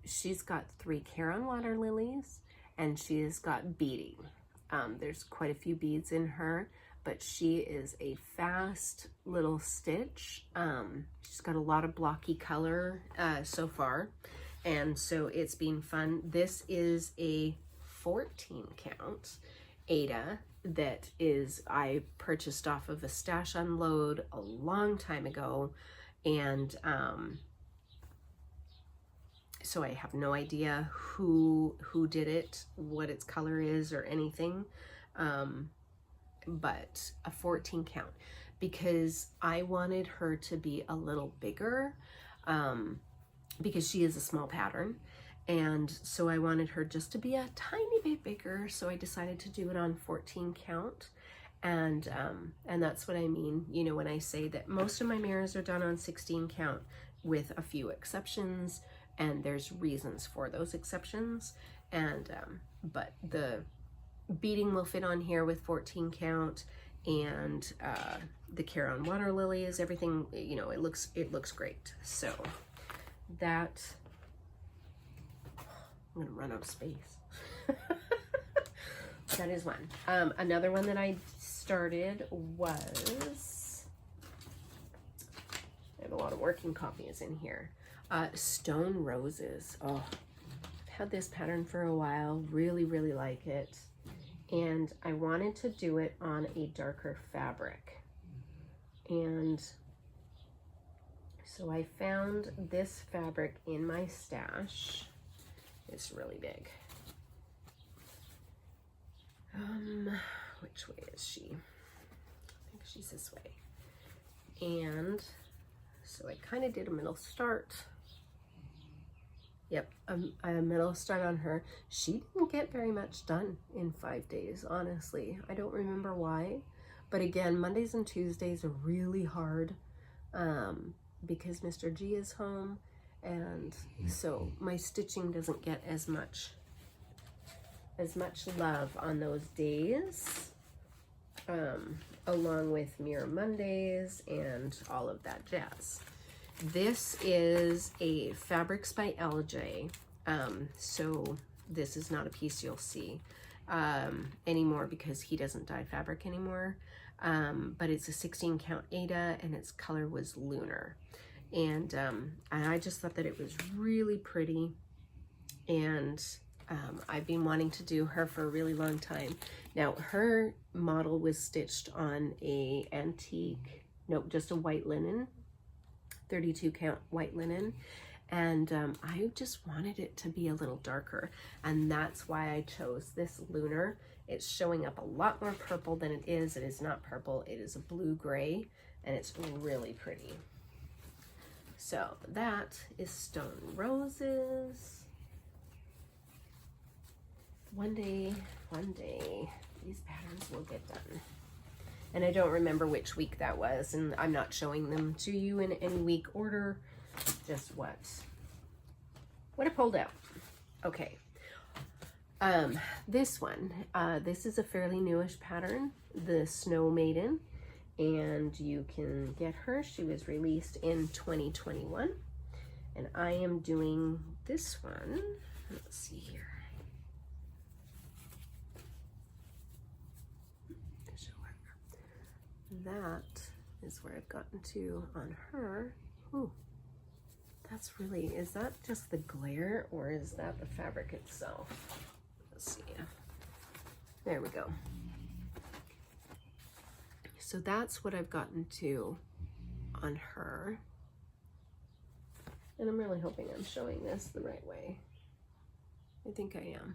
she's got 3 Garon water lilies, and she's got beading. There's quite a few beads in her, but she is a fast little stitch. She's got a lot of blocky color so far, and so it's been fun. This is a 14 count Aida that I purchased off of a stash unload a long time ago, and so I have no idea who did it, what its color is, or anything, but a 14 count, because I wanted her to be a little bigger, because she is a small pattern. And so I wanted her just to be a tiny bit bigger, so I decided to do it on 14 count. And that's what I mean, when I say that most of my mirrors are done on 16 count, with a few exceptions. and there's reasons for those exceptions. And but the beading will fit on here with 14 count, and the Garon water lilies, everything, you know, it looks great. So that, I'm gonna run out of space. That is one. Another one that I started was, I have a lot of working copies in here. Stone Roses. Oh, I've had this pattern for a while, really like it. And I wanted to do it on a darker fabric. And so I found this fabric in my stash. It's really big. Which way is she? I think she's this way. And so I kind of did a middle start. Yep, a middle start on her. She didn't get very much done in 5 days, honestly. I don't remember why. But again, Mondays and Tuesdays are really hard because Mr. G is home. And so my stitching doesn't get as much love on those days, along with Mirror Mondays and all of that jazz. This is a Fabrics by LJ, so this is not a piece you'll see anymore because he doesn't dye fabric anymore, but it's a 16 count Ada, and its color was Lunar, and I just thought that it was really pretty, and I've been wanting to do her for a really long time. Now, her model was stitched on a antique, nope, just a white linen, 32 count white linen, and I just wanted it to be a little darker, and that's why I chose this Lunar. It's showing up a lot more purple than it is. It is not purple, it is a blue-gray, and it's really pretty. So that is Stone Roses. One day, these patterns will get done. And I don't remember which week that was, and I'm not showing them to you in any week order, just what I pulled out. Okay. This one, this is a fairly newish pattern, the Snow Maiden, and you can get her. She was released in 2021, and I am doing this one. Let's see here. That is where I've gotten to on her. Ooh, that's really, is that just the glare or is that the fabric itself? Let's see. There we go. So that's what I've gotten to on her. And I'm really hoping I'm showing this the right way. I think I am.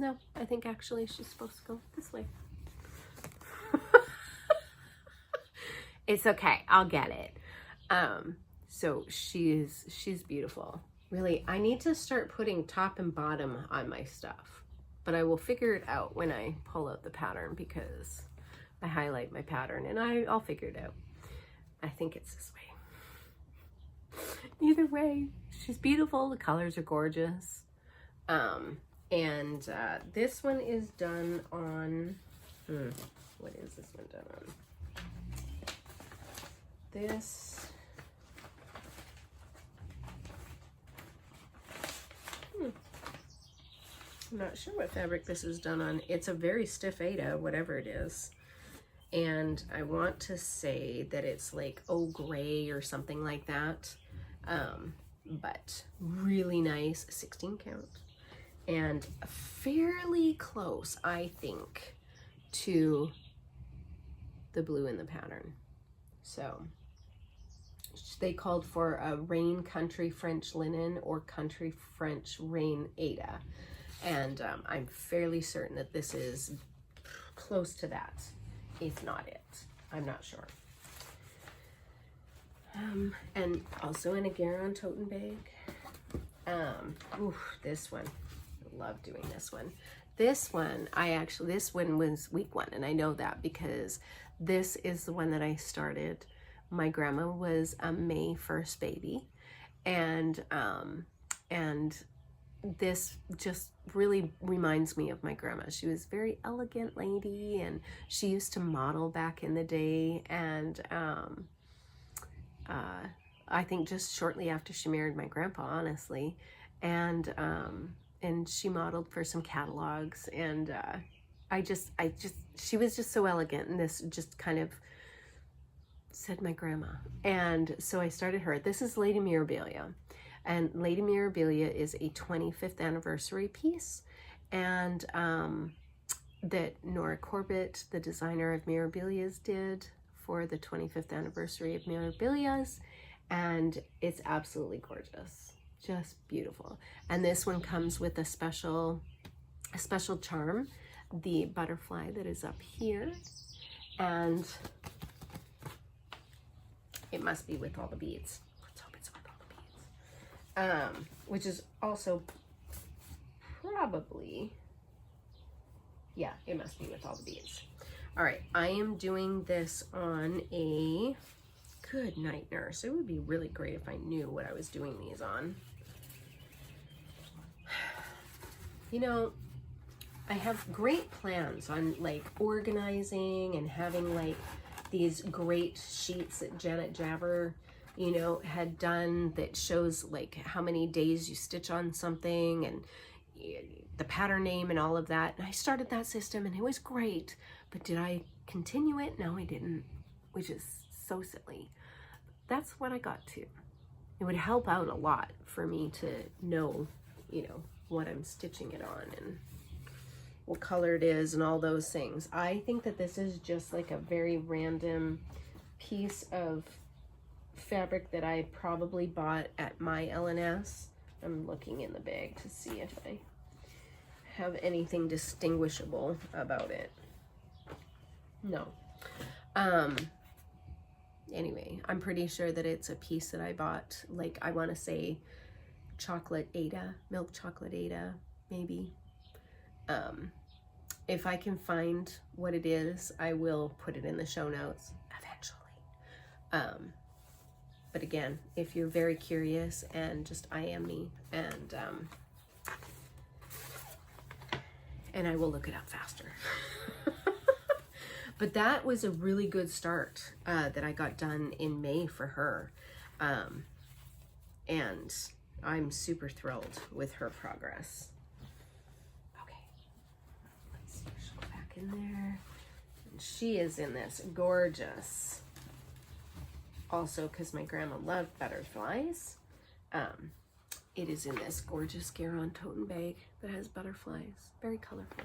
No, I think actually she's supposed to go this way. It's okay, I'll get it. So she's beautiful. Really, I need to start putting top and bottom on my stuff, but I will figure it out when I pull out the pattern because I highlight my pattern and I'll figure it out. I think it's this way. Either way, she's beautiful. The colors are gorgeous. And this one is done on, what is this one done on? This, I'm not sure what fabric this is done on. It's a very stiff Ada, whatever it is. And I want to say that it's like gray or something like that. But really nice, 16 count. And fairly close, I think, to the blue in the pattern. So they called for a rain country French linen or country French rain Ada. And I'm fairly certain that this is close to that, if not it. I'm not sure. And also in a Garon Tottenbag. This one. Love doing this one. This one, this one was week 1, and I know that because this is the one that I started. My grandma was a May 1st baby, and this just really reminds me of my grandma. She was a very elegant lady, and she used to model back in the day, and I think just shortly after she married my grandpa, honestly, and she modeled for some catalogs, and she was just so elegant, and this just kind of said my grandma. And so I started her. This is Lady Mirabilia, and Lady Mirabilia is a 25th anniversary piece, and that Nora Corbett, the designer of Mirabilias, did for the 25th anniversary of Mirabilias, and it's absolutely gorgeous, just beautiful. And this one comes with a special charm, the butterfly that is up here, and it must be with all the beads. Let's hope it's with all the beads. Which is also probably, yeah, it must be with all the beads. All right, I am doing this on a, good night, nurse. It would be really great if I knew what I was doing these on. You know, I have great plans on like organizing and having like these great sheets that Janet Javer, you know, had done that shows like how many days you stitch on something and the pattern name and all of that. And I started that system and it was great, but did I continue it? No, I didn't, which is so silly. That's what I got to. It would help out a lot for me to know, you know, what I'm stitching it on and what color it is and all those things. I think that this is just like a very random piece of fabric that I probably bought at my LNS. I'm looking in the bag to see if I have anything distinguishable about it. No. Anyway, I'm pretty sure that it's a piece that I bought, like I want to say chocolate Ada, milk chocolate Ada, maybe. If I can find what it is, I will put it in the show notes eventually. But again, if you're very curious and just IM me, and I will look it up faster. But that was a really good start that I got done in May for her. And I'm super thrilled with her progress. Okay, let's go back in there. And she is in this gorgeous, also because my grandma loved butterflies. It is in this gorgeous Garon Tottenbag that has butterflies, very colorful.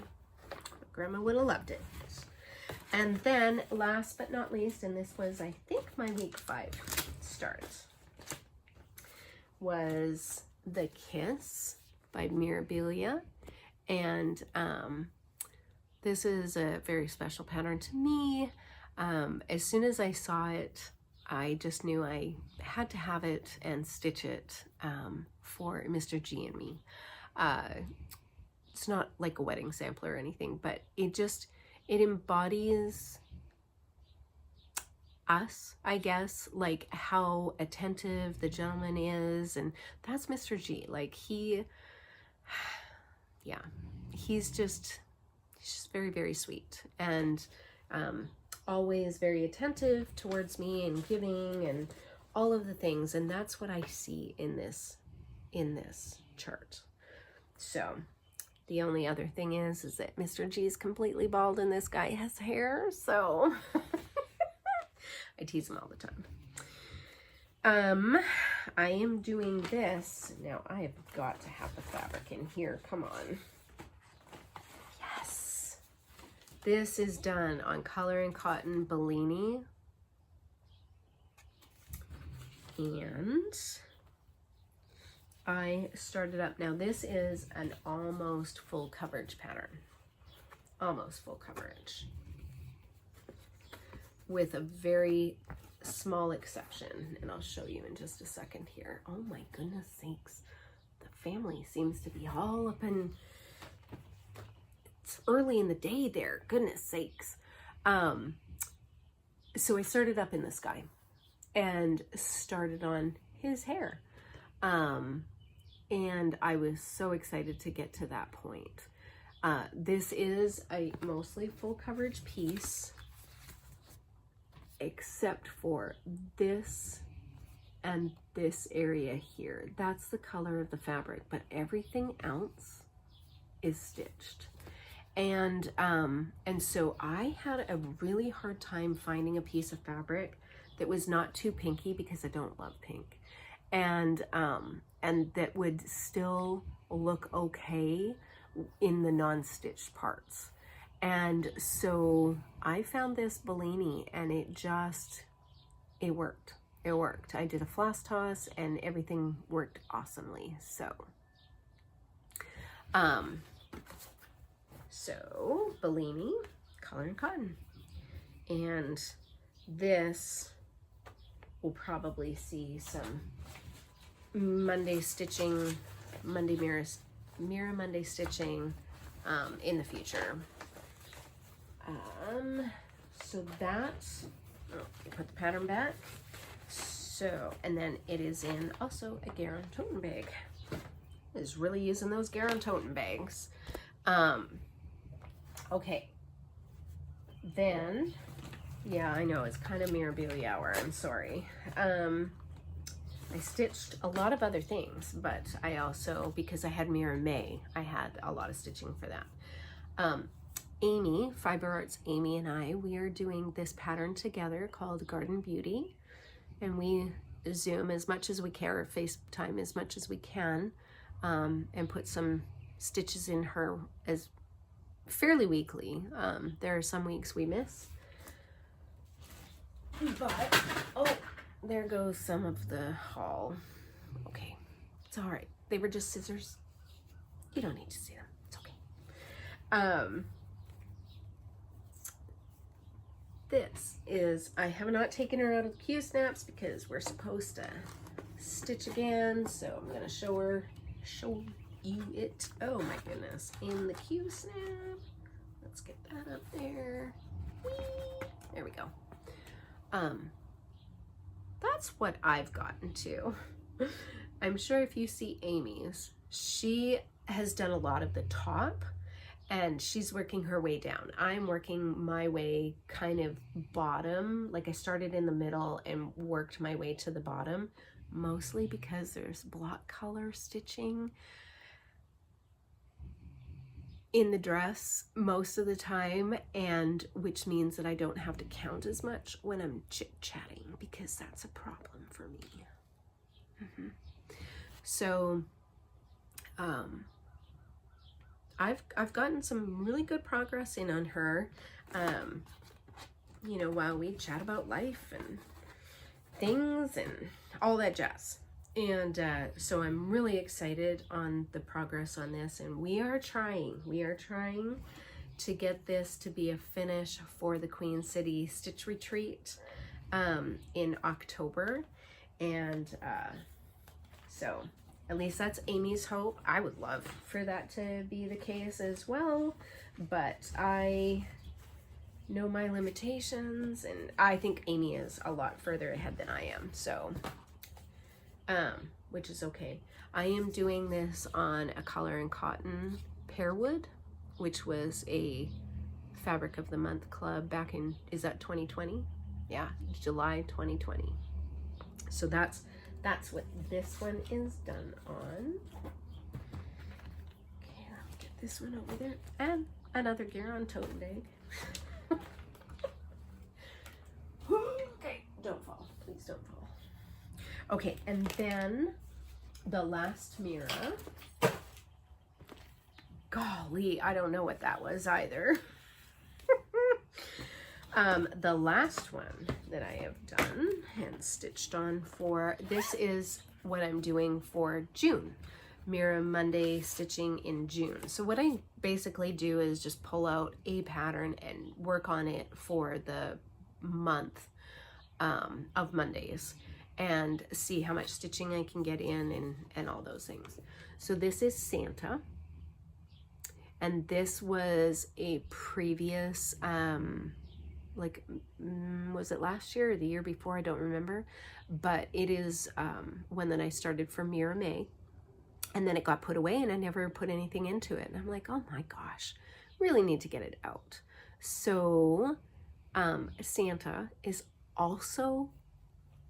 Grandma would have loved it. And then last but not least, and this was I think my week 5 start, was The Kiss by Mirabilia. And this is a very special pattern to me. As soon as I saw it, I just knew I had to have it and stitch it for Mr. G and me. It's not like a wedding sampler or anything, but it embodies us, I guess, like how attentive the gentleman is, and that's Mr. G. Like he's just very, very sweet, and always very attentive towards me and giving and all of the things, and that's what I see in this chart. So the only other thing is that Mr. G is completely bald and this guy has hair, so I tease him all the time. I am doing this. Now I have got to have the fabric in here. Come on. Yes. This is done on Color and Cotton Bellini. And I started up. Now this is an almost full coverage pattern. Almost full coverage. With a very small exception. And I'll show you in just a second here. Oh my goodness sakes. The family seems to be all up in it's early in the day there, goodness sakes. So I started up in the sky and started on his hair. And I was so excited to get to that point. This is a mostly full coverage piece, except for this and this area here. That's the color of the fabric, but everything else is stitched. And so I had a really hard time finding a piece of fabric that was not too pinky, because I don't love pink, and that would still look okay in the non-stitched parts. And so I found this Bellini, and it worked. It worked. I did a floss toss and everything worked awesomely. So Bellini, color and cotton. And this will probably see some Monday stitching, Mira Monday stitching in the future. So that's, put the pattern back. So, and then it is in also a Garon Tottenbag. Is really using those Garon Tottenbags. Okay. Then, yeah, I know it's kind of Mirabilia hour. I'm sorry. I stitched a lot of other things, but I also, because I had Mira May, I had a lot of stitching for that. Amy, Fiber Arts Amy and I, we are doing this pattern together called Garden Beauty. And we Zoom as much as we can, or FaceTime as much as we can, and put some stitches in her as fairly weekly. There are some weeks we miss, but oh, there goes some of the haul. Okay, it's all right. They were just scissors. You don't need to see them. It's okay. This is, I have not taken her out of the Q-snaps because we're supposed to stitch again, so I'm gonna show you it. Oh my goodness, in the Q-snap. Let's get that up there. Whee! There we go. That's what I've gotten to. I'm sure if you see Amy's, she has done a lot of the top, and she's working her way down. I'm working my way kind of bottom. Like I started in the middle and worked my way to the bottom, mostly because there's block color stitching in the dress most of the time, and which means that I don't have to count as much when I'm chit-chatting, because that's a problem for me. So, I've gotten some really good progress in on her, you know, while we chat about life and things and all that jazz. And so I'm really excited on the progress on this, and we are trying to get this to be a finish for the Queen City Stitch Retreat in October. And so at least that's Amy's hope. I would love for that to be the case as well, but I know my limitations, and I think Amy is a lot further ahead than I am, so which is okay. I am doing this on a color and cotton pearwood, which was a Fabric of the Month club back in, is that 2020? Yeah, July 2020. So that's what this one is done on. Okay, let me get this one over there. And another Garon Tottenbag. Okay, don't fall. Please don't fall. Okay, and then the last Mira. Golly, I don't know what that was either. The last one that I have done and stitched on for, this is what I'm doing for June. Mira Monday stitching in June. So what I basically do is just pull out a pattern and work on it for the month of Mondays and see how much stitching I can get in and all those things. So this is Santa, And this was a previous, was it last year or the year before? I don't remember. But it is one that I started from Mirabilia. And then it got put away and I never put anything into it. And I'm like, oh my gosh, really need to get it out. So Santa is also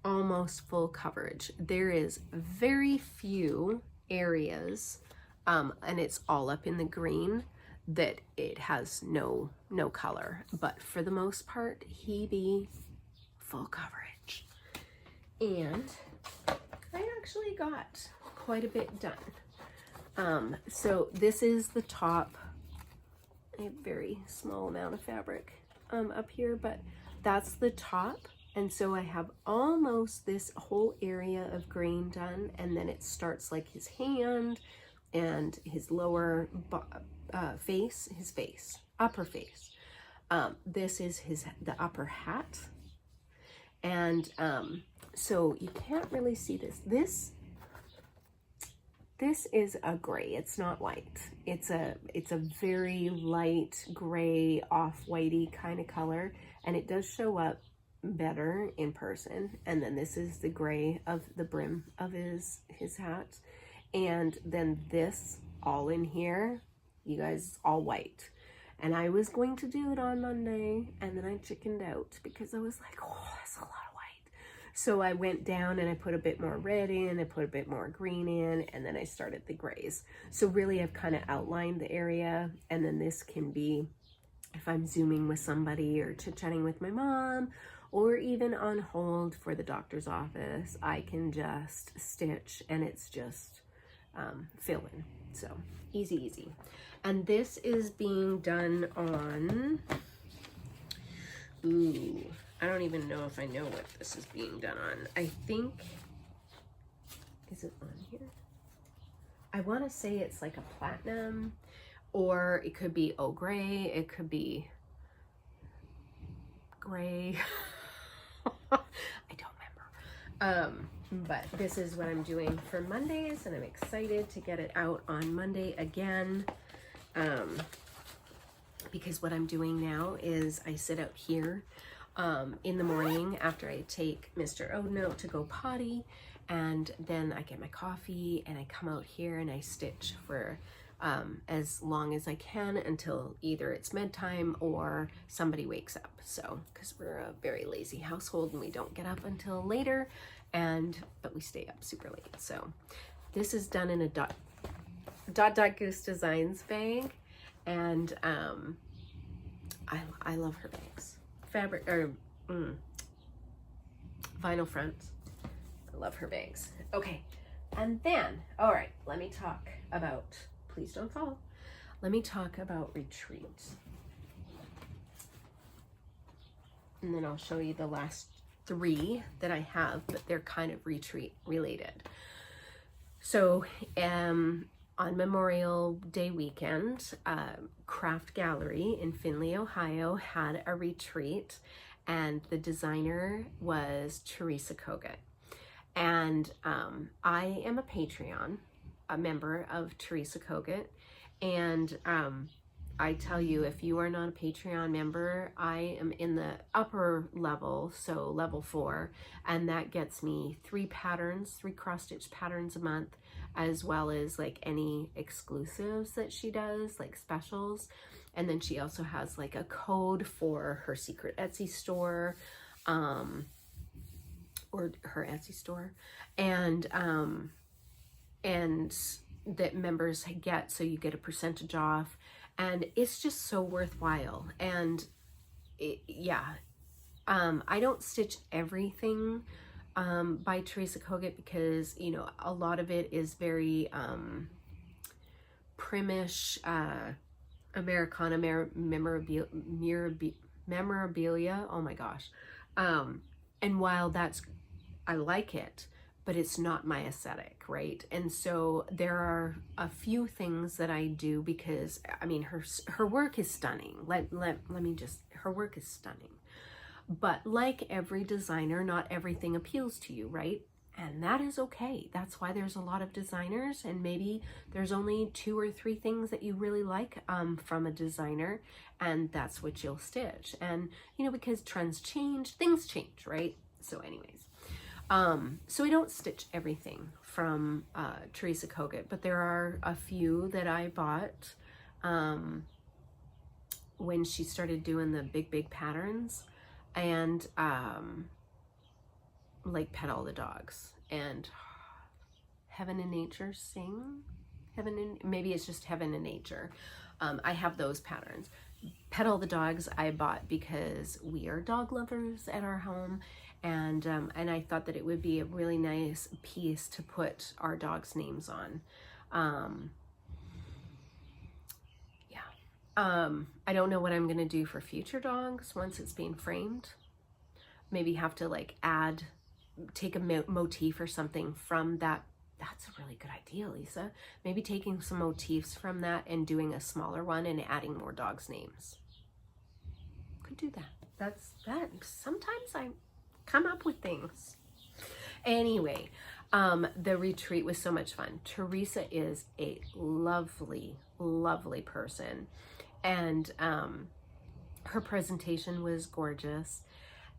almost full coverage. There is very few areas, and it's all up in the green, that it has no color. But for the most part, he be full coverage. And I actually got quite a bit done. So this is the top. I have a very small amount of fabric up here, but that's the top. And so I have almost this whole area of green done, and then it starts like his hand and his lower face, upper face. This is the upper hat. And so you can't really see this. This is a gray, it's not white. It's a very light gray, off-whitey kind of color, and it does show up better in person. And then this is the gray of the brim of his hat. And then this all in here, you guys, all white. And I was going to do it on Monday, and then I chickened out because I was like, oh, that's a lot of white. So I went down and I put a bit more red in, I put a bit more green in, and then I started the grays. So really I've kind of outlined the area, and then this can be, if I'm Zooming with somebody or chit-chatting with my mom, or even on hold for the doctor's office, I can just stitch and it's just fill in. So easy. And this is being done on, I don't even know if I know what this is being done on. I think, is it on here? I want to say it's like a platinum, or it could be au gray, it could be gray. I don't remember. But this is what I'm doing for Mondays, and I'm excited to get it out on Monday again. Because what I'm doing now is I sit out here in the morning after I take Mr. Odin out to go potty, and then I get my coffee and I come out here and I stitch for as long as I can until either it's bedtime or somebody wakes up. So, because we're a very lazy household and we don't get up until later, but we stay up super late. So this is done in a dot Goose Designs bag, and I love her bags. Fabric or vinyl fronts. I love her bags. Okay, and then, all right, let me talk about, please don't fall. Let me talk about retreat. And then I'll show you the last 3 that I have, but they're kind of retreat related. So on Memorial Day weekend, Craft Gallery in Findlay, Ohio had a retreat, and the designer was Teresa Kogut. And I am a Patreon, a member of Teresa Kogut, and I tell you, if you are not a Patreon member, I am in the upper level, so level 4, and that gets me 3 cross-stitch patterns a month, as well as like any exclusives that she does, like specials. And then she also has like a code for her secret Etsy store, or her Etsy store, and that members get, so you get a percentage off, and it's just so worthwhile. And I don't stitch everything by Teresa Kogut, because you know, a lot of it is very primish Americana memorabilia. Oh my gosh. And while I like it, but it's not my aesthetic, right? And so there are a few things that I do, because I mean, her work is stunning. Her work is stunning. But like every designer, not everything appeals to you, right? And that is okay. That's why there's a lot of designers, and maybe there's only 2 or 3 things that you really like from a designer, and that's what you'll stitch. And, you know, because trends change, things change, right? So anyways, so I don't stitch everything from Teresa Kogut, but there are a few that I bought when she started doing the big patterns, and like Pet All the Dogs and Heaven and Nature Sing. Maybe it's just Heaven and Nature. I have those patterns. Pet All the Dogs I bought because we are dog lovers at our home, and I thought that it would be a really nice piece to put our dogs' names on. I don't know what I'm gonna do for future dogs once it's being framed. Maybe have to like take a motif or something from that. That's a really good idea, Lisa. Maybe taking some motifs from that and doing a smaller one and adding more dogs' names. Could do that. That. Sometimes I come up with things. Anyway, the retreat was so much fun. Teresa is a lovely, lovely person. And her presentation was gorgeous.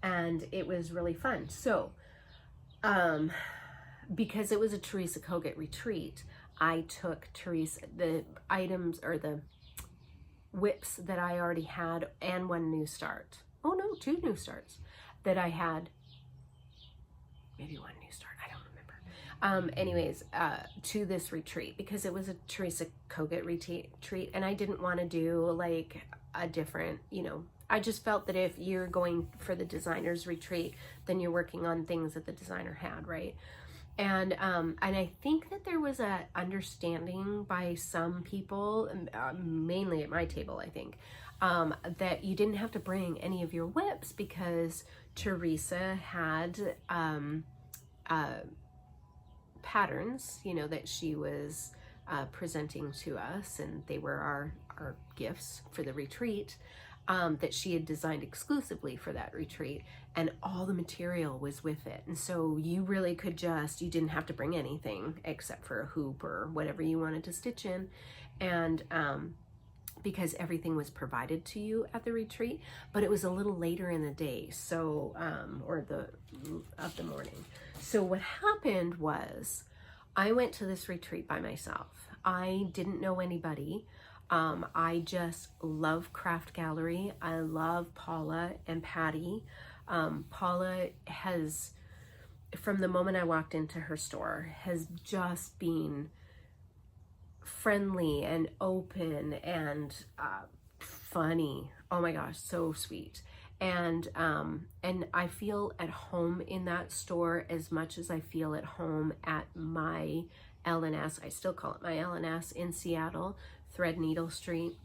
And it was really fun. So, because it was a Teresa Kogut retreat, I took the items or the WIPS that I already had and 1 new start. Oh no, 2 new starts that I had. Maybe 1 new start, I don't remember. Anyways, to this retreat, because it was a Teresa Kogut retreat, and I didn't want to do like a different, you know, I just felt that if you're going for the designer's retreat, then you're working on things that the designer had, right? And I think that there was a understanding by some people, mainly at my table, I think, that you didn't have to bring any of your WIPs because Teresa had patterns, you know, that she was presenting to us, and they were our gifts for the retreat. That she had designed exclusively for that retreat, and all the material was with it. And so you really could you didn't have to bring anything except for a hoop or whatever you wanted to stitch in. And because everything was provided to you at the retreat, but it was a little later in the day, so, or of the morning. So what happened was I went to this retreat by myself. I didn't know anybody. I just love Craft Gallery. I love Paula and Patty. Paula has, from the moment I walked into her store, has just been friendly and open and funny. Oh my gosh, so sweet. And I feel at home in that store as much as I feel at home at my L&S. I still call it my L&S in Seattle, Threadneedle Street.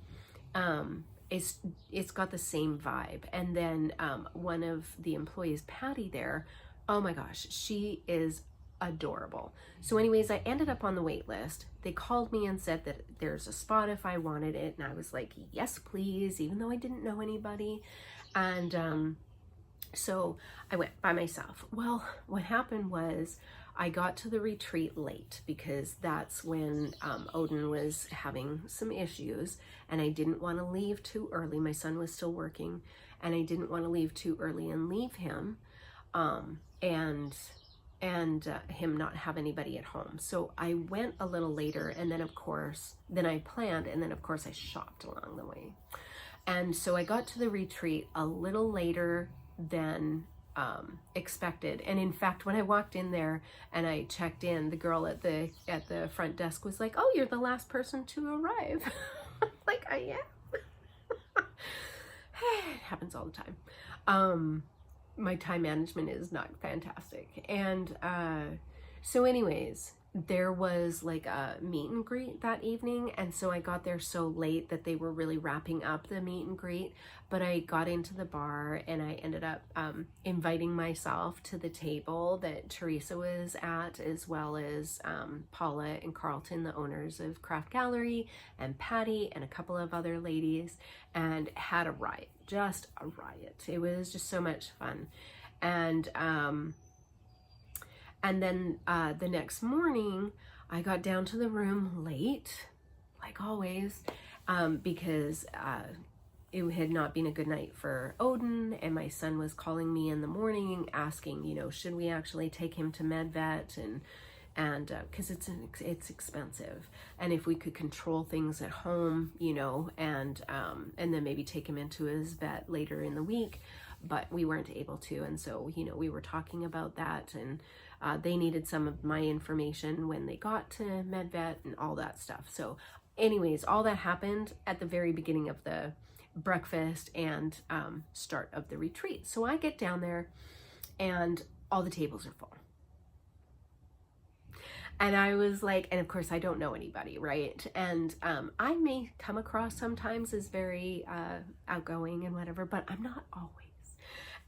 It's got the same vibe. And then one of the employees, Patty, there, oh my gosh, she is adorable. So anyways, I ended up on the wait list. They called me and said that there's a spot if I wanted it, and I was like, yes please, even though I didn't know anybody. And so I went by myself. Well, what happened was I got to the retreat late because that's when Odin was having some issues, and I didn't want to leave too early. My son was still working, and I didn't want to leave too early and leave him, and him not have anybody at home. So I went a little later, and then I planned, and then of course I shopped along the way. And so I got to the retreat a little later than expected. And in fact, when I walked in there and I checked in, the girl at the front desk was like, "Oh, you're the last person to arrive." Like, I am. It happens all the time. My time management is not fantastic. And so anyways, there was like a meet and greet that evening, and so I got there so late that they were really wrapping up the meet and greet. But I got into the bar, and I ended up inviting myself to the table that Teresa was at, as well as Paula and Carlton, the owners of Craft Gallery, and Patty and a couple of other ladies, and had a riot, just a riot. It was just so much fun. And And then the next morning, I got down to the room late, like always, because it had not been a good night for Odin, and my son was calling me in the morning asking, you know, should we actually take him to med vet, and because it's expensive, and if we could control things at home, you know, and then maybe take him into his vet later in the week, but we weren't able to. And so, you know, we were talking about that, and they needed some of my information when they got to med vet and all that stuff. So anyways, all that happened at the very beginning of the breakfast and start of the retreat. So I get down there and all the tables are full. And I was like, and of course I don't know anybody, right? And I may come across sometimes as very outgoing and whatever, but I'm not always.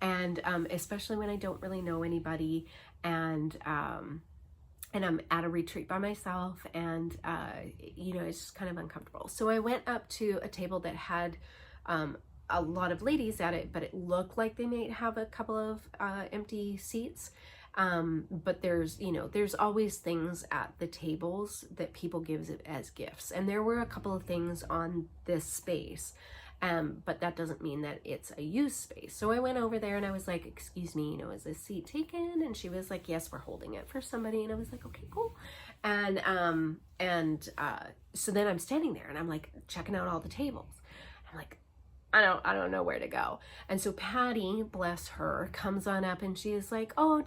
And especially when I don't really know anybody, and I'm at a retreat by myself, and you know, it's just kind of uncomfortable. So I went up to a table that had a lot of ladies at it, but it looked like they might have a couple of empty seats. But there's, you know, there's always things at the tables that people give as gifts. And there were a couple of things on this space, but that doesn't mean that it's a used space. So I went over there and I was like, excuse me, you know, is this seat taken? And she was like, yes, we're holding it for somebody. And I was like, okay, cool. And so then I'm standing there and I'm like checking out all the tables. I'm like, I don't know where to go. And so Patty, bless her, comes on up and she is like, oh,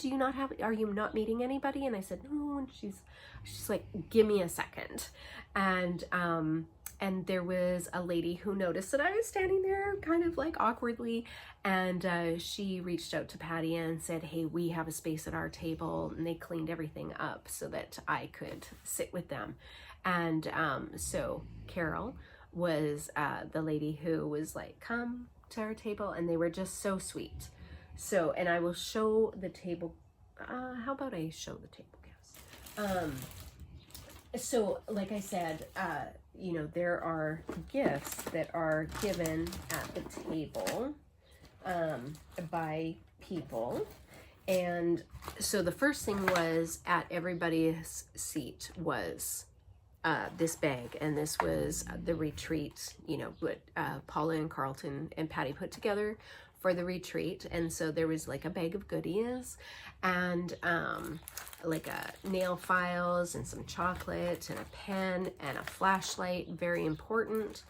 are you not meeting anybody? And I said, no. And she's like, give me a second. And there was a lady who noticed that I was standing there kind of like awkwardly. And she reached out to Patty and said, hey, we have a space at our table. And they cleaned everything up so that I could sit with them. And so Carol was the lady who was like, come to our table, and they were just so sweet. So, and I will show the table. How about I show the table, guys? So like I said, you know, there are gifts that are given at the table by people. And so the first thing was at everybody's seat was this bag, and this was the retreat, you know, what Paula and Carlton and Patty put together for the retreat. And so there was like a bag of goodies, and like nail files and some chocolate and a pen and a flashlight, very important,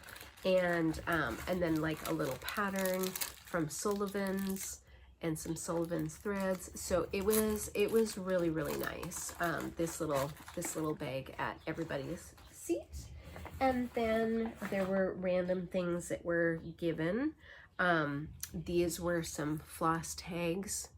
and then like a little pattern from Sullivan's and some Sullivan's threads. So it was really, really nice. This little bag at everybody's seat. And then there were random things that were given. These were some floss tags.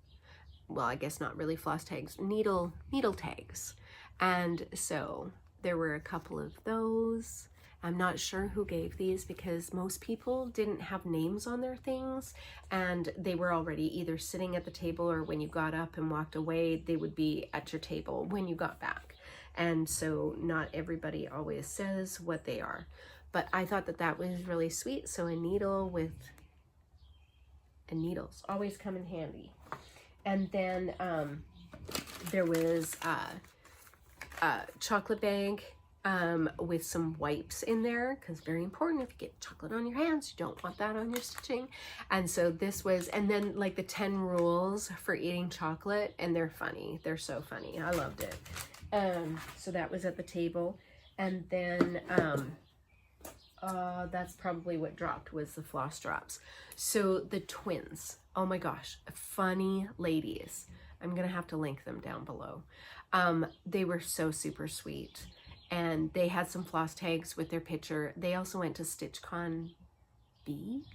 Well, I guess not really floss tags, needle tags. And so there were a couple of those. I'm not sure who gave these because most people didn't have names on their things, and they were already either sitting at the table, or when you got up and walked away, they would be at your table when you got back. And so not everybody always says what they are, but I thought that was really sweet. So a needle and needles always come in handy. And then there was a chocolate bag with some wipes in there, because very important, if you get chocolate on your hands, you don't want that on your stitching. And so this was, and then like the 10 rules for eating chocolate, and they're funny. They're so funny. I loved it. So that was at the table. And then that's probably what dropped, was the floss drops. So the twins, oh my gosh, funny ladies. I'm gonna have to link them down below. They were so super sweet, and they had some floss tags with their picture. They also went to StitchCon B.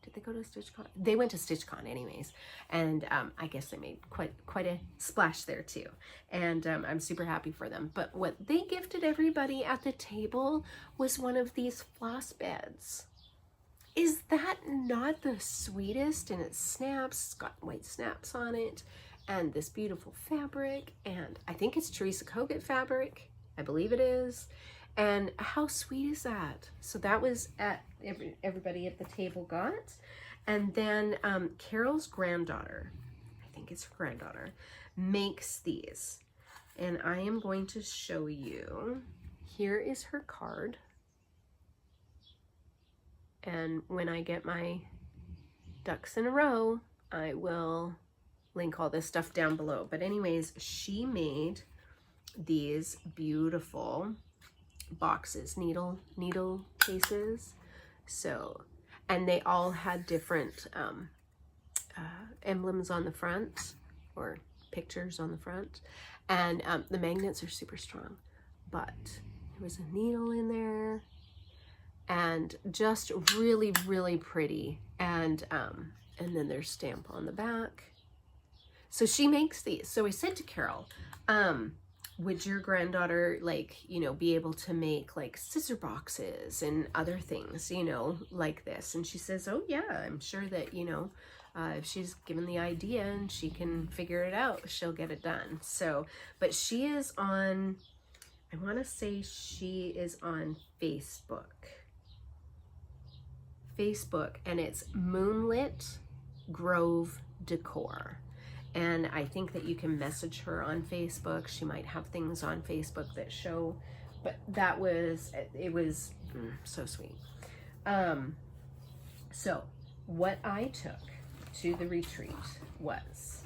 Did they go to StitchCon? They went to StitchCon anyways, and I guess they made quite a splash there too. And I'm super happy for them. But what they gifted everybody at the table was one of these floss beds. Is that not the sweetest? And it snaps, it's got white snaps on it, and this beautiful fabric, and I think it's Teresa Kogut fabric. I believe it is. And how sweet is that? So that was at everybody at the table got. And then Carol's granddaughter, I think it's her granddaughter, makes these. And I am going to show you. Here is her card. And when I get my ducks in a row, I will link all this stuff down below. But anyways, she made these beautiful boxes, needle cases. So, and they all had different emblems on the front, or pictures on the front. And the magnets are super strong, but there was a needle in there, and just really, really pretty. And then there's stamp on the back. So she makes these. So I said to Carol, would your granddaughter, like, you know, be able to make like scissor boxes and other things, you know, like this? And she says, oh yeah, I'm sure that, you know, if she's given the idea and she can figure it out, she'll get it done. So, but she is on, I want to say she is on Facebook, and it's Moonlit Grove Decor. And I think that you can message her on Facebook. She might have things on Facebook that show, but that was, it was so sweet. So what I took to the retreat was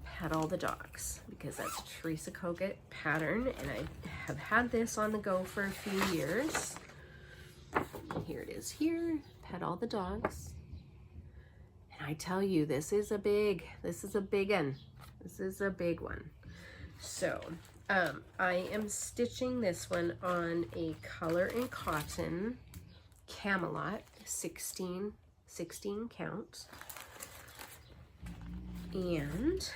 Pet All the Dogs, because that's a Teresa Kogut pattern, and I have had this on the go for a few years. And here it is here, Pet All the Dogs. I tell you, this is a big one. This is a big one. So, I am stitching this one on a Color and Cotton Camelot 16 count. And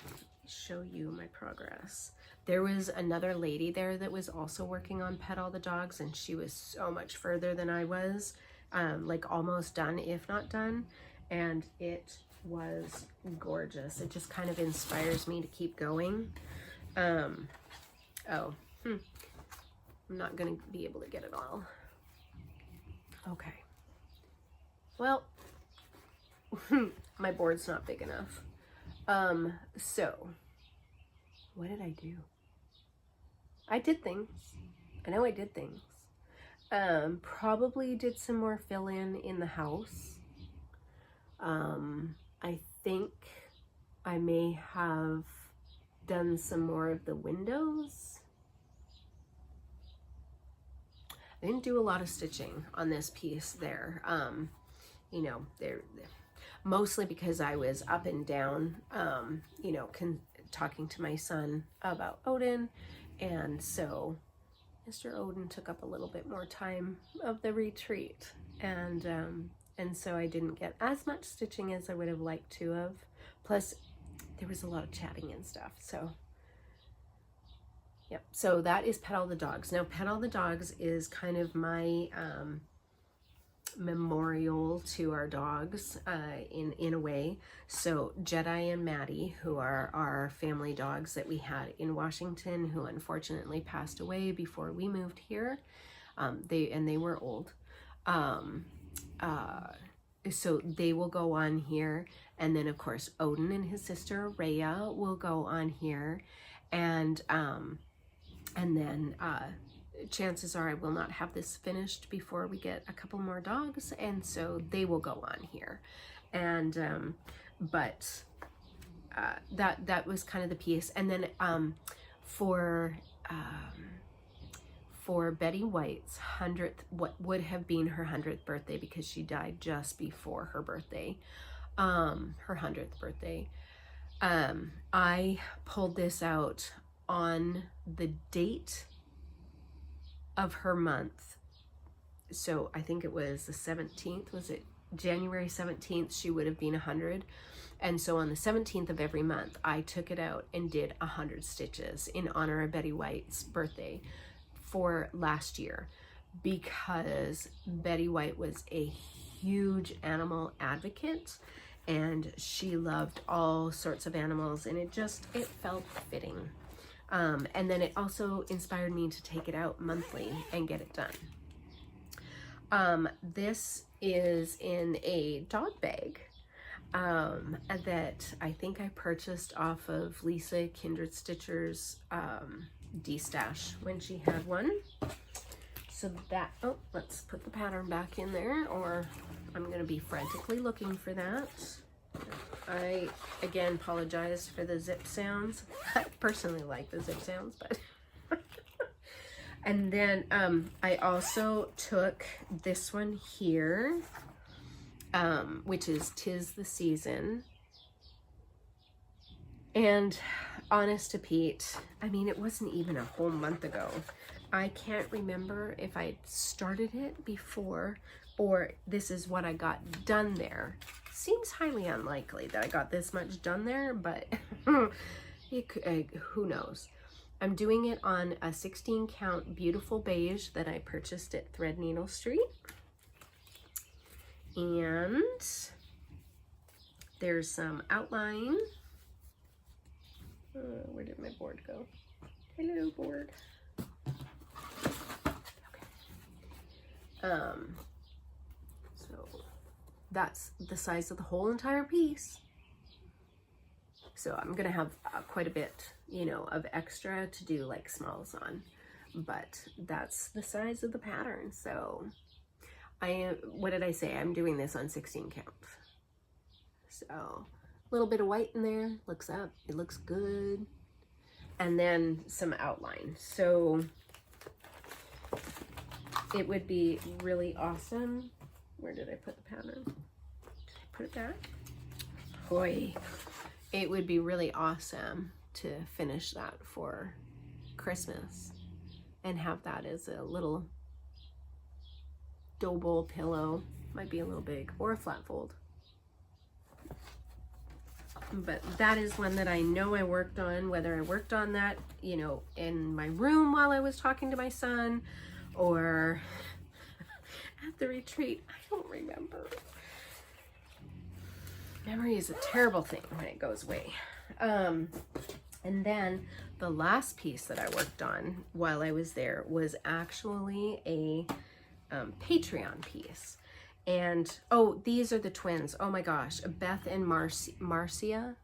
let me show you my progress. There was another lady there that was also working on Pet All the Dogs, and she was so much further than I was, like almost done, if not done. And it was gorgeous. It just kind of inspires me to keep going. I'm not gonna be able to get it all. Okay. Well, my board's not big enough. So, what did I do? I did things. I know I did things. Probably did some more fill-in the house. I think I may have done some more of the windows. I didn't do a lot of stitching on this piece there. You know, they're mostly because I was up and down, you know, talking to my son about Odin. And so Mr. Odin took up a little bit more time of the retreat. And so I didn't get as much stitching as I would have liked to have. Plus, there was a lot of chatting and stuff. So, yep. So that is Pet All the Dogs. Now, Pet All the Dogs is kind of my memorial to our dogs in a way. So Jedi and Maddie, who are our family dogs that we had in Washington, who unfortunately passed away before we moved here. They were old. So they will go on here, and then of course Odin and his sister Rhea will go on here, and then chances are I will not have this finished before we get a couple more dogs, and so they will go on here. And that was kind of the piece. And then for Betty White's 100th, what would have been her 100th birthday, because she died just before her birthday, her 100th birthday, I pulled this out on the date of her month. So I think it was the 17th, was it January 17th? She would have been 100. And so on the 17th of every month, I took it out and did 100 stitches in honor of Betty White's birthday for last year, because Betty White was a huge animal advocate, and she loved all sorts of animals, and it felt fitting. And then it also inspired me to take it out monthly and get it done. This is in a dog bag. that I think I purchased off of Lisa Kindred Stitcher's D-stash when she had one. So that, oh, let's put the pattern back in there, or I'm going to be frantically looking for that. I, again, apologize for the zip sounds. I personally like the zip sounds, but... And then I also took this one here, which is 'Tis the Season. And honest to Pete, I mean, it wasn't even a whole month ago. I can't remember if I started it before or this is what I got done there. Seems highly unlikely that I got this much done there, but who knows. I'm doing it on a 16 count beautiful beige that I purchased at Threadneedle Street. And there's some outline. Where did my board go? Hello, board. Okay. So that's the size of the whole entire piece. So I'm gonna have quite a bit, you know, of extra to do like smalls on, but that's the size of the pattern. So what did I say? I'm doing this on 16 count. So a little bit of white in there, looks up, it looks good. And then some outline. So it would be really awesome. Where did I put the pattern? Did I put it back? Boy. It would be really awesome to finish that for Christmas and have that as a little dough bowl pillow. Might be a little big, or a flat fold. But that is one that I know I worked on, whether I worked on that, you know, in my room while I was talking to my son or at the retreat. I don't remember. Memory is a terrible thing when it goes away. And then the last piece that I worked on while I was there was actually a Patreon piece. And, oh, these are the twins. Oh my gosh, Beth and Marcia.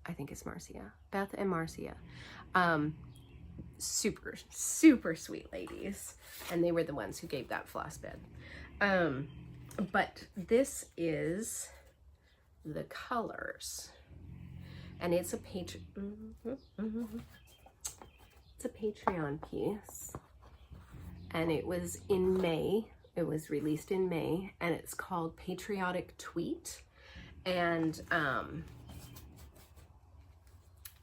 I think it's Marcia. Beth and Marcia. Super, super sweet ladies. And they were the ones who gave that floss bed. But this is the colors, and it's a Patreon piece, and it was in May. It was released in May, and it's called Patriotic Tweet. And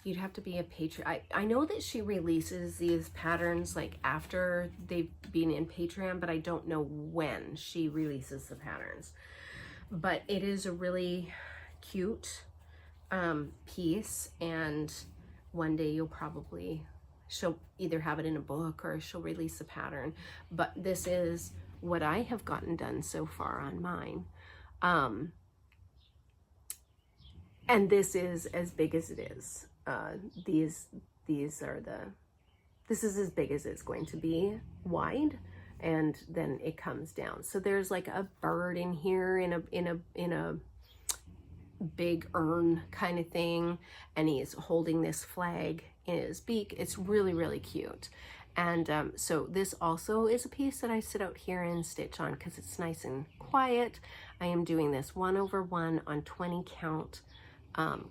you'd have to be a patriot. I know that she releases these patterns like after they've been in Patreon, but I don't know when she releases the patterns. But it is a really cute piece, and one day she'll either have it in a book or she'll release a pattern. But this is what I have gotten done so far on mine. And this is as big as it is. This is as big as it's going to be wide, and then it comes down. So there's like a bird in here in a big urn kind of thing, and he's holding this flag in his beak. It's really, really cute. And so this also is a piece that I sit out here and stitch on because it's nice and quiet. I am doing this 1/1 on 20 count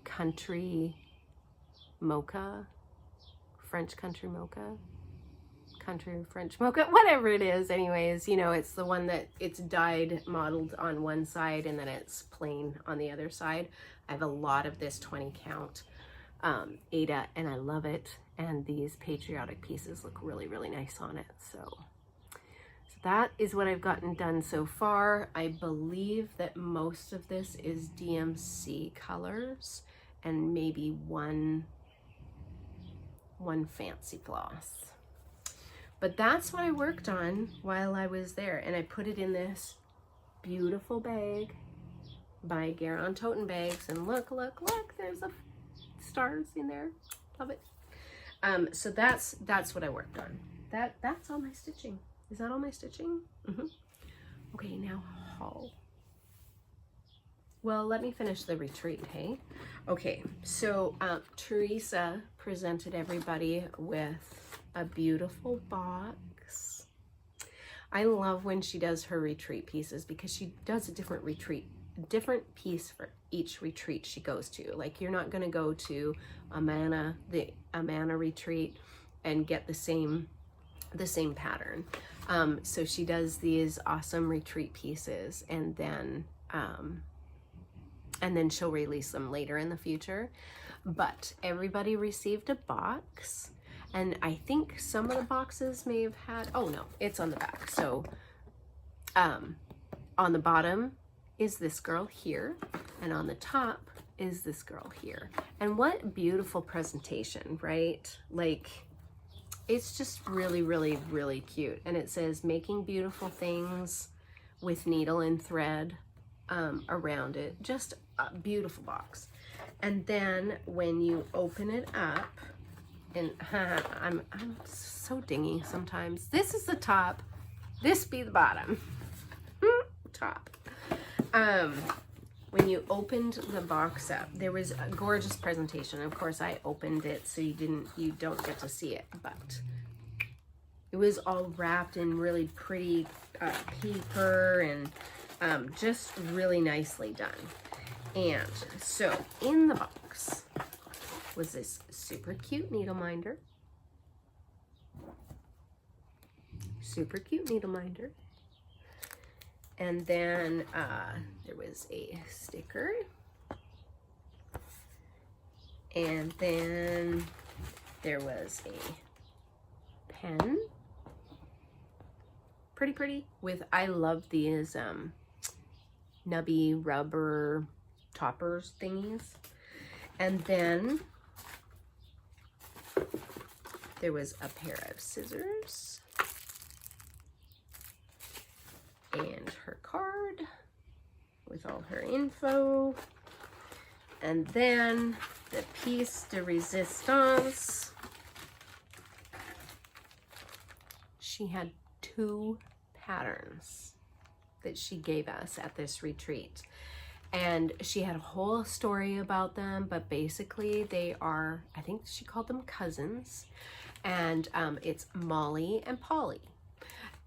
country mocha, French country mocha, country French mocha, whatever it is. Anyways, you know, it's the one that it's dyed modeled on one side and then it's plain on the other side. I have a lot of this 20 count Ada, and I love it. And these patriotic pieces look really, really nice on it. So that is what I've gotten done so far. I believe that most of this is DMC colors and maybe one fancy floss. But that's what I worked on while I was there, and I put it in this beautiful bag by Garon Tottenbags, and look, there's a stars in there. Love it. So that's what I worked on. That's all my stitching. Is that all my stitching? Okay, now haul. well, let me finish the retreat, hey? Okay, so Teresa presented everybody with a beautiful box. I love when she does her retreat pieces because she does a different piece for each retreat she goes to. Like, you're not going to go to the Amana retreat and get the same pattern. So she does these awesome retreat pieces, and then she'll release them later in the future. But everybody received a box, and I think some of the boxes may have had, oh no, it's on the back. So on the bottom is this girl here, and on the top is this girl here. And what beautiful presentation, right? Like, it's just really, really, really cute. And it says, making beautiful things with needle and thread around it. Just a beautiful box. And then when you open it up, and I'm so dingy sometimes. This is the top, this be the bottom. Top. When you opened the box up, there was a gorgeous presentation. Of course, I opened it so you don't get to see it, but it was all wrapped in really pretty paper, and just really nicely done. And so in the box was this super cute needle minder. Super cute needle minder. And then there was a sticker. And then there was a pen. Pretty pretty. I love these nubby rubber toppers thingies. And then there was a pair of scissors. And her card with all her info. And then the piece de resistance. She had 2 patterns that she gave us at this retreat. And she had a whole story about them, but basically they are, I think she called them cousins. And it's Molly and Polly.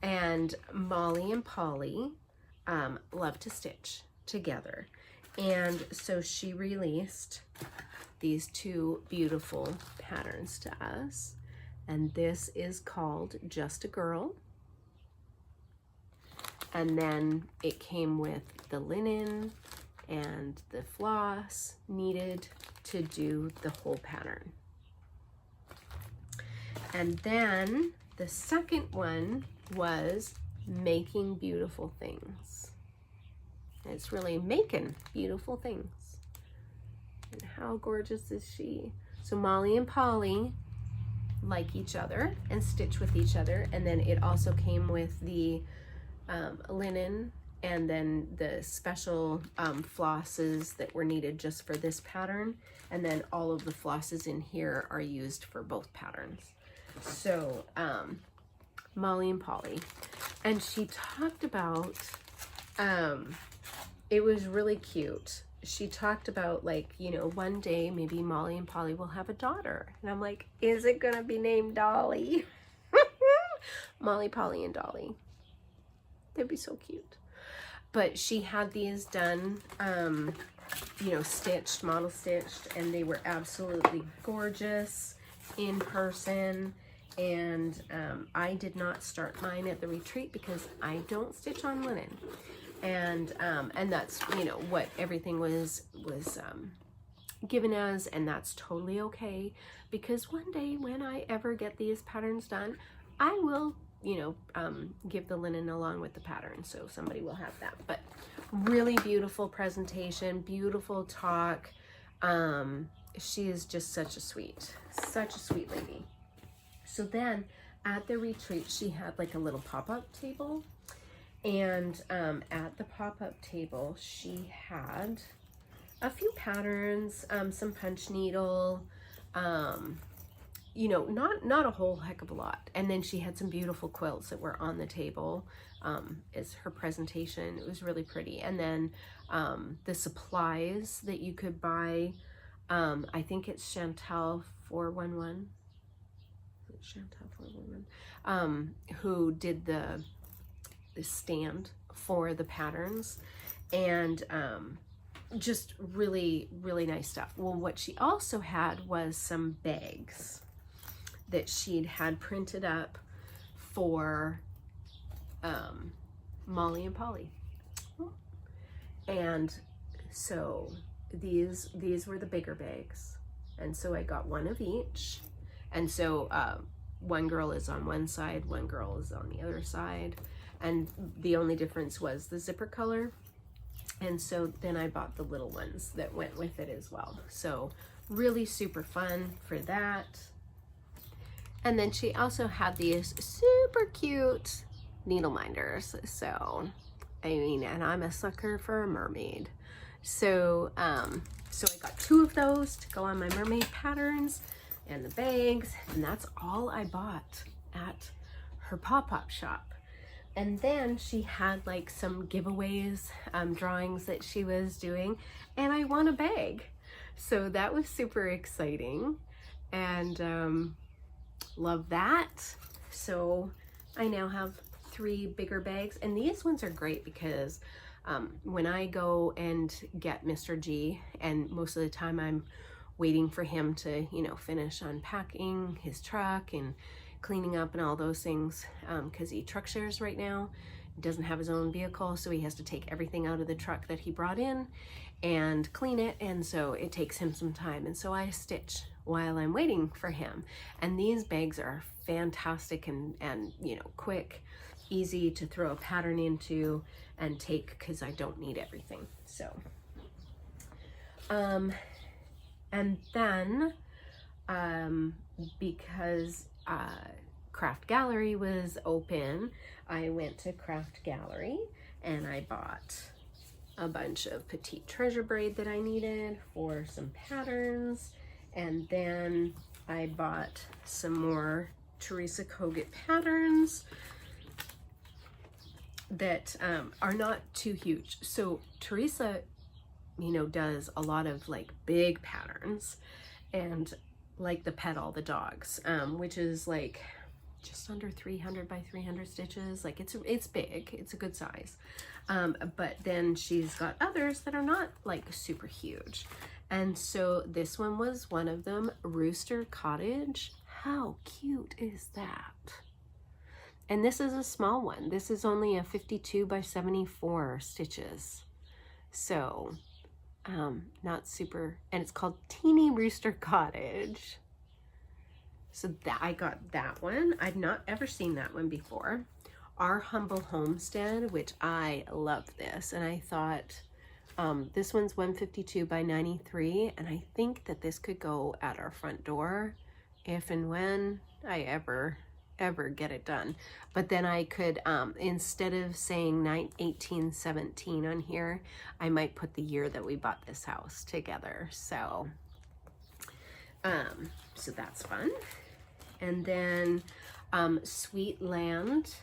And Molly and Polly love to stitch together. And so she released these 2 beautiful patterns to us. And this is called Just a Girl. And then it came with the linen and the floss needed to do the whole pattern. And then the second one was making beautiful things. It's really making beautiful things. And how gorgeous is she? So Molly and Polly like each other and stitch with each other. And then it also came with the linen and then the special flosses that were needed just for this pattern. And then all of the flosses in here are used for both patterns. So Molly and Polly. And she talked about, it was really cute. She talked about, like, you know, one day maybe Molly and Polly will have a daughter. And I'm like, is it gonna be named Dolly? Molly, Polly, and Dolly. They'd be so cute. But she had these done, you know, stitched, model stitched, and they were absolutely gorgeous in person. And I did not start mine at the retreat because I don't stitch on linen. And that's, you know, what everything was given as, and that's totally okay, because one day when I ever get these patterns done, I will, you know, give the linen along with the pattern, so somebody will have that. But really beautiful presentation, beautiful talk. She is just such a sweet lady. So then at the retreat, she had like a little pop-up table. And at the pop-up table, she had a few patterns, some punch needle, you know, not a whole heck of a lot. And then she had some beautiful quilts that were on the table as her presentation. It was really pretty. And then the supplies that you could buy, I think it's Chantel 411. Chantel 411, who did the stand for the patterns, and just really, really nice stuff. Well, what she also had was some bags that she'd had printed up for Molly and Polly. And so these were the bigger bags. And so I got one of each. And so one girl is on one side, one girl is on the other side. And the only difference was the zipper color. And so then I bought the little ones that went with it as well. So really super fun for that. And then she also had these super cute needle minders. So, I mean, and I'm a sucker for a mermaid. So, so I got 2 of those to go on my mermaid patterns and the bags. And that's all I bought at her pop-up shop. And then she had like some giveaways, drawings that she was doing, and I won a bag. So that was super exciting, and love that. So I now have 3 bigger bags, and these ones are great because when I go and get Mr. G, and most of the time I'm waiting for him to, you know, finish unpacking his truck and cleaning up and all those things, because he truck shares right now. He doesn't have his own vehicle, so he has to take everything out of the truck that he brought in and clean it, and so it takes him some time. And so I stitch while I'm waiting for him. And these bags are fantastic and you know, quick, easy to throw a pattern into and take, because I don't need everything. So and then because Craft Gallery was open, I went to Craft Gallery and I bought a bunch of petite treasure braid that I needed for some patterns, and then I bought some more Teresa Kogut patterns that are not too huge. So Teresa, you know, does a lot of like big patterns, and like the Pet All the Dogs, which is like just under 300 by 300 stitches. Like it's big, it's a good size. But then she's got others that are not like super huge. And so this one was one of them, Rooster Cottage. How cute is that? And this is a small one. This is only a 52 by 74 stitches. So not super, and it's called Teeny Rooster Cottage. So that I got that one. I'd not ever seen that one before. Our Humble Homestead, which I love this, and I thought this one's 152 by 93, and I think that this could go at our front door if and when I ever get it done. But then I could, instead of saying 1817 on here, I might put the year that we bought this house together. So so that's fun. And then Sweet Land,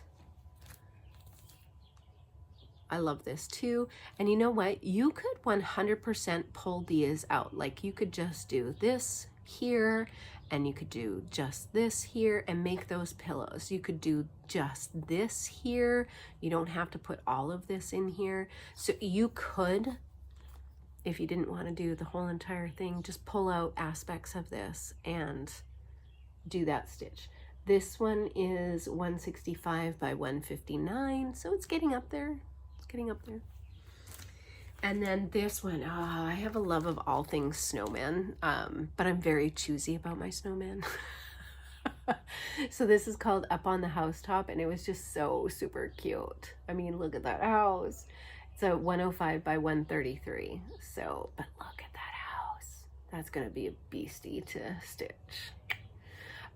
I love this too. And you know what? You could 100% pull these out. Like you could just do this here, and you could do just this here and make those pillows. You could do just this here. You don't have to put all of this in here. So you could, if you didn't want to do the whole entire thing, just pull out aspects of this and do that stitch. This one is 165 by 159, so it's getting up there. It's getting up there. And then this one, I have a love of all things snowman, but I'm very choosy about my snowman. So this is called Up on the Housetop, and it was just so super cute. I mean, look at that house. It's a 105 by 133. So, but look at that house. That's gonna be a beastie to stitch.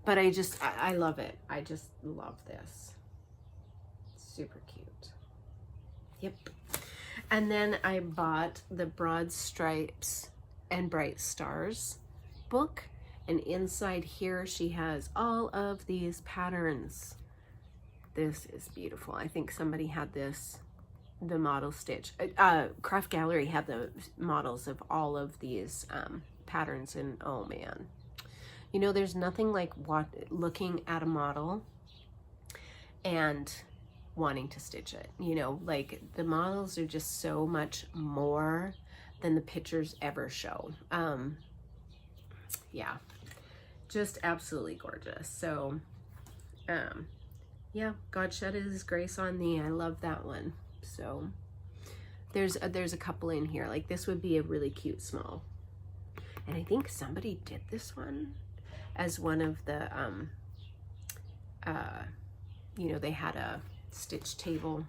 But I love it. I just love this. Super cute. Yep. And then I bought the Broad Stripes and Bright Stars book, And inside here, she has all of these patterns. This is beautiful. I think somebody had this, the model stitch. Craft Gallery had the models of all of these patterns, and oh man. You know, there's nothing like looking at a model and wanting to stitch it. You know, like the models are just so much more than the pictures ever show. Yeah, just absolutely gorgeous. So, yeah, God shed his grace on thee. I love that one. So there's a couple in here. Like this would be a really cute small. And I think somebody did this one as one of the, you know, they had a stitch table.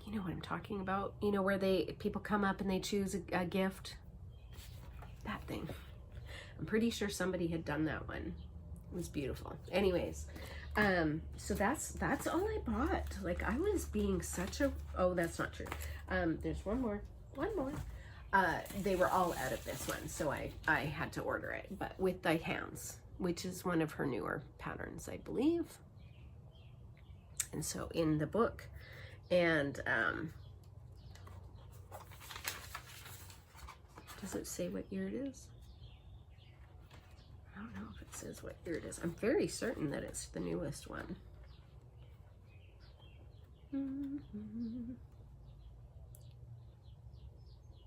You know what I'm talking about? You know, where people come up and they choose a gift. That thing. I'm pretty sure somebody had done that one. It was beautiful. Anyways, so that's all I bought. Like I was being such a, oh, that's not true. There's one more. They were all out of this one, so I had to order it, but With Thy Hands, which is one of her newer patterns, I believe. And so in the book, and does it say what year it is? I don't know if it says what year it is. I'm very certain that it's the newest one.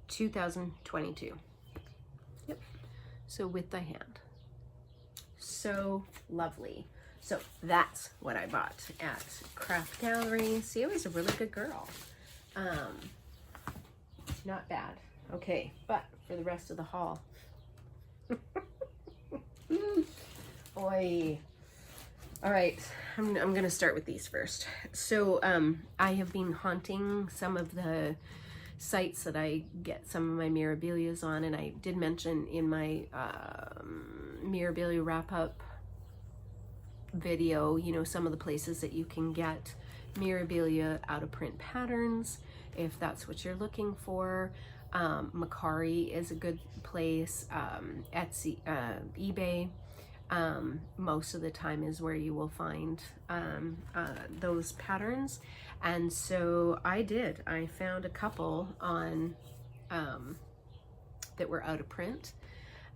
2022. Yep. So With Thy Hand. So lovely. So that's what I bought at Craft Gallery. See, I was a really good girl. Not bad. Okay, but for the rest of the haul. Oi. All right, I'm gonna start with these first. So I have been haunting some of the sites that I get some of my Mirabilias on, and I did mention in my Mirabilia wrap-up video, you know, some of the places that you can get Mirabilia out of print patterns if that's what you're looking for. Macari is a good place. Etsy, eBay, most of the time is where you will find those patterns. And so I found a couple on that were out of print,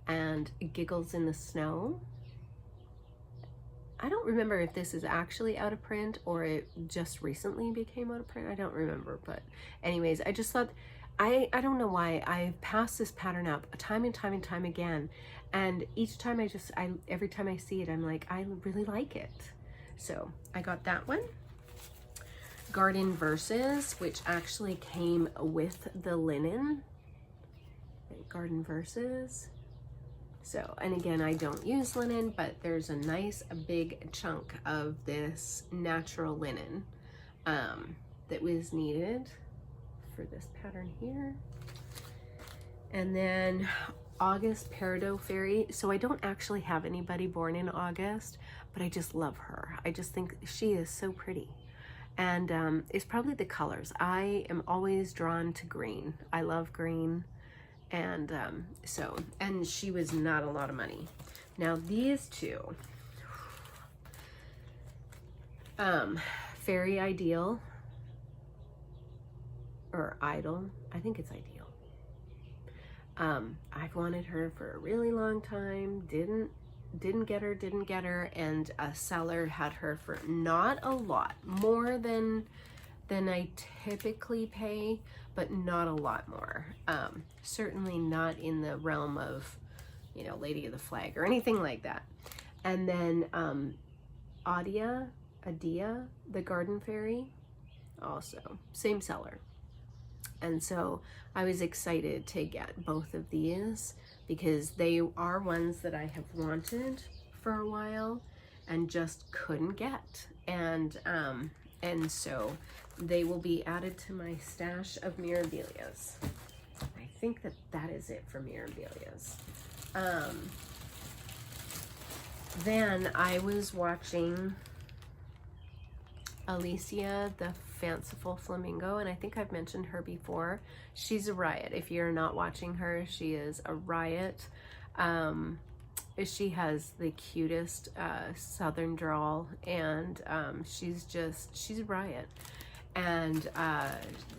and Giggles in the Snow. I don't remember if this is actually out of print or it just recently became out of print. I don't remember, but anyways, I just thought, I don't know why I passed this pattern up time and time and time again, and each time every time I see it, I'm like, I really like it. So I got that one. Garden Verses, which actually came with the linen. Garden Verses. So, and again, I don't use linen, but there's a nice big chunk of this natural linen that was needed for this pattern here. And then August Peridot Fairy. So I don't actually have anybody born in August, but I just love her. I just think she is so pretty. And it's probably the colors. I am always drawn to green. I love green. And and she was not a lot of money. Now these two, Fairy Ideal, or Idol, I think it's Ideal. I've wanted her for a really long time, didn't get her, and a seller had her for not a lot, more than I typically pay, but not a lot more. Certainly not in the realm of, you know, Lady of the Flag or anything like that. And then Adia, the Garden Fairy, also same seller. And so I was excited to get both of these because they are ones that I have wanted for a while and just couldn't get. And so they will be added to my stash of Mirabilias. I think that is it for Mirabilias. Then I was watching Alicia the Fanciful Flamingo, and I think I've mentioned her before. She's a riot. If you're not watching her, she is a riot. She has the cutest southern drawl, and she's a riot. And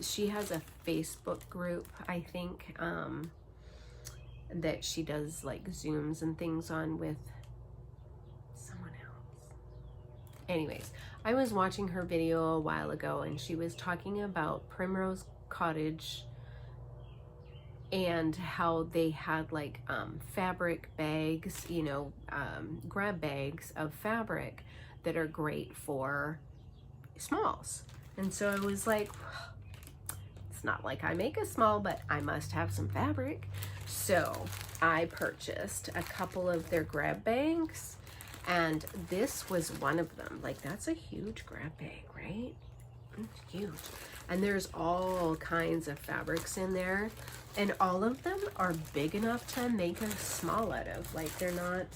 she has a Facebook group, I think, that she does like Zooms and things on with someone else. Anyways, I was watching her video a while ago, and she was talking about Primrose Cottage and how they had like fabric bags, you know, grab bags of fabric that are great for smalls. And so I was like, it's not like I make a small, but I must have some fabric. So I purchased a couple of their grab bags, and this was one of them. Like, that's a huge grab bag, right? It's huge. And there's all kinds of fabrics in there, and all of them are big enough to make a small out of. Like, they're not.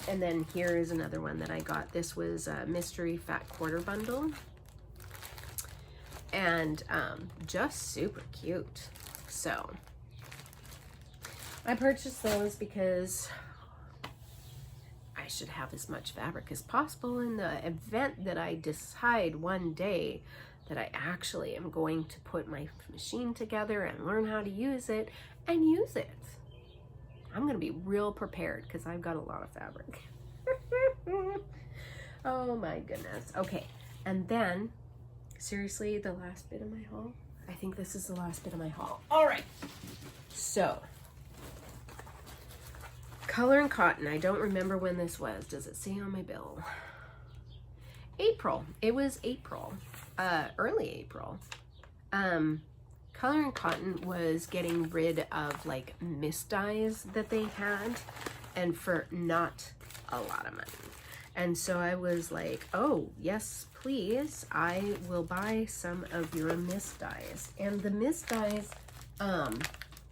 And then here is another one that I got. This was a mystery fat quarter bundle, and just super cute. So I purchased those because I should have as much fabric as possible in the event that I decide one day that I actually am going to put my machine together and learn how to use it and use it. I'm going to be real prepared because I've got a lot of fabric. Oh my goodness. Okay. And then, seriously, the last bit of my haul? I think this is the last bit of my haul. All right. So, Color and Cotton. I don't remember when this was. Does it say on my bill? April. It was April. Early April. Color and Cotton was getting rid of like mist dyes that they had, and for not a lot of money. And so I was like, oh yes, please, I will buy some of your mist dyes. And the mist dyes,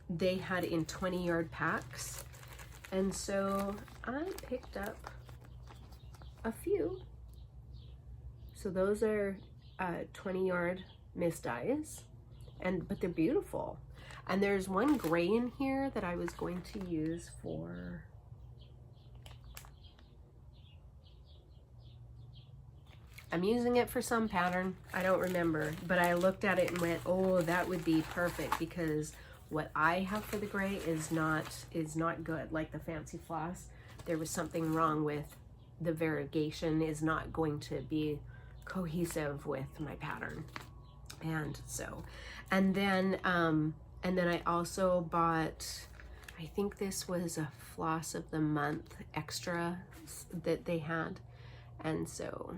they had in 20-yard packs. And so I picked up a few. So those are 20-yard mist dyes, but they're beautiful. And there's one gray in here that I was going to use for I'm using it for some pattern. I don't remember, but I looked at it and went, oh, that would be perfect, because what I have for the gray is not good. Like the Fancy Floss, there was something wrong with the variegation, is not going to be cohesive with my pattern. And so, and then I also bought, I think this was a Floss of the Month extra that they had. And so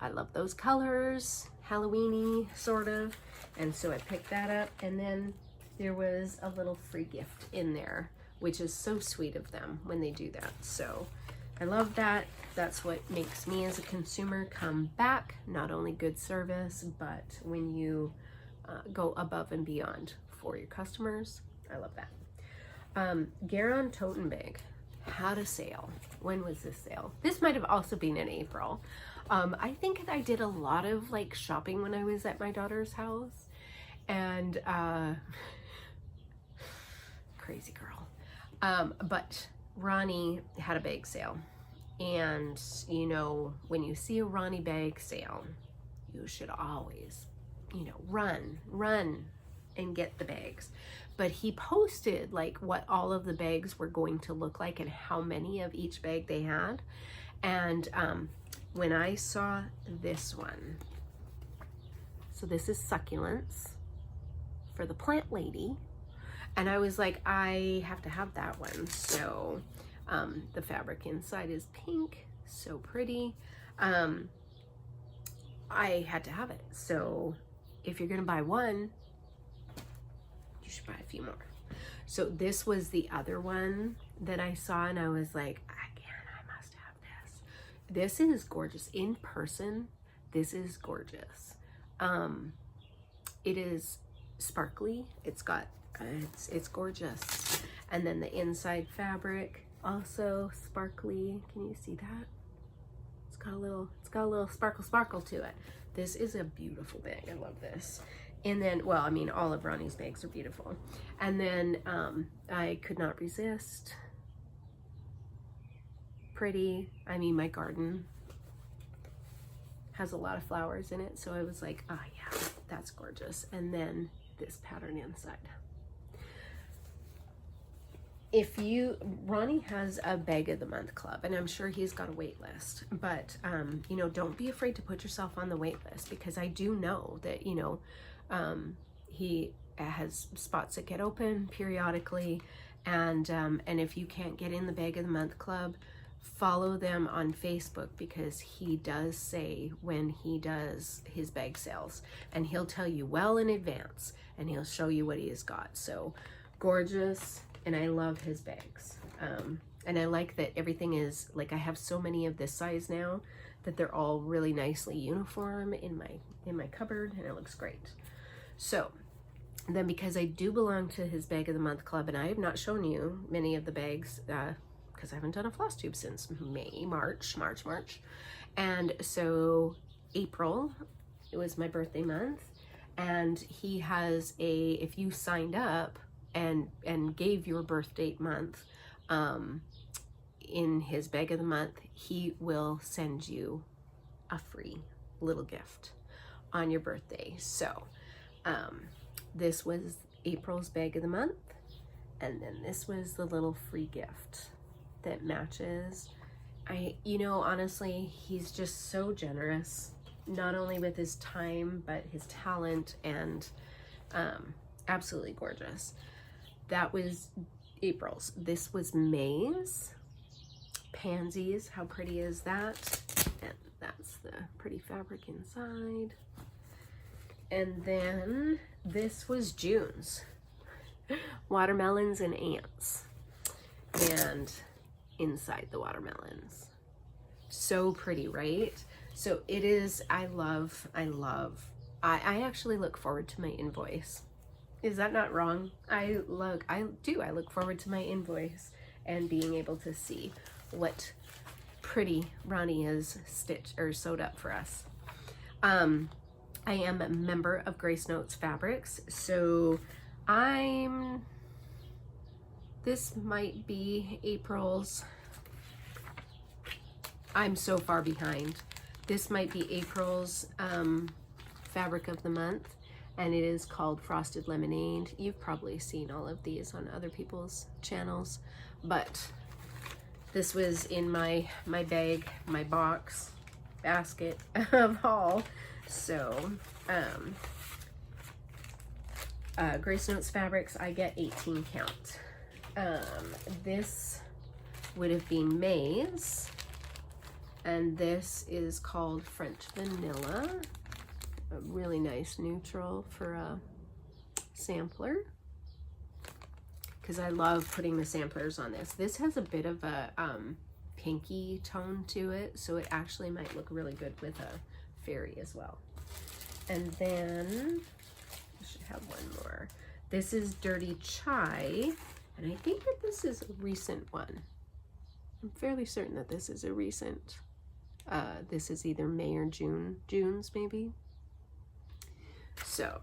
I love those colors, Halloween-y sort of. And so I picked that up, and then there was a little free gift in there, which is so sweet of them when they do that. So I love that. That's what makes me as a consumer come back. Not only good service, but when you go above and beyond for your customers. I love that. Garon Tottenbag had a sale. When was this sale? This might have also been in April. I think I did a lot of like shopping when I was at my daughter's house, and crazy girl. But Ronnie had a bag sale, and you know, when you see a Ronnie bag sale, you should always, you know, run and get the bags. But he posted like what all of the bags were going to look like and how many of each bag they had. And when I saw this one, so this is succulents for the plant lady, and I was like, I have to have that one. So the fabric inside is pink, so pretty. I had to have it. So if you're gonna buy one, you should buy a few more. So this was the other one that I saw, and I was like, again, I must have this. This is gorgeous. In person, this is gorgeous. It is sparkly. It's got, it's gorgeous. And then the inside fabric, also sparkly. Can you see that? It's it's got a little sparkle to it. This is a beautiful bag. I love this. And then, well, I mean, all of Ronnie's bags are beautiful. And then I could not resist. Pretty. I mean, my garden has a lot of flowers in it, so I was like, oh yeah, that's gorgeous. And then this pattern inside. Ronnie has a bag of the month club, and I'm sure he's got a wait list, but you know, don't be afraid to put yourself on the wait list, because I do know that, you know, he has spots that get open periodically, and if you can't get in the bag of the month club, follow them on Facebook, because he does say when he does his bag sales, and he'll tell you well in advance, and he'll show you what he has got. So gorgeous. And I love his bags. And I like that everything is, like, I have so many of this size now that they're all really nicely uniform in my cupboard, and it looks great. So then, because I do belong to his bag of the month club, and I have not shown you many of the bags because I haven't done a Flosstube since March. And so April, it was my birthday month, and he has if you signed up and gave your birth date month in his bag of the month, he will send you a free little gift on your birthday. So this was April's bag of the month, and then this was the little free gift that matches. You know, honestly, he's just so generous, not only with his time but his talent, and absolutely gorgeous. That was April's. This was May's. Pansies, how pretty is that? And that's the pretty fabric inside. And then this was June's. Watermelons and ants. And inside the watermelons. So pretty, right? So it is, I actually look forward to my invoice. Is that not wrong? I look forward to my invoice and being able to see what pretty Ronnie has stitched or sewed up for us. I am a member of Grace Notes Fabrics, so this might be April's. I'm so far behind. This might be April's fabric of the month. And it is called Frosted Lemonade. You've probably seen all of these on other people's channels, but this was in my bag, my box, basket of haul. So, Grace Notes Fabrics, I get 18 count. This would have been May's, and this is called French Vanilla. A really nice neutral for a sampler, because I love putting the samplers on this. This has a bit of a pinky tone to it, so it actually might look really good with a fairy as well. And then I should have one more. This is Dirty Chai, and I think that this is a recent one. I'm fairly certain that this is a recent. This is either May or June's maybe. So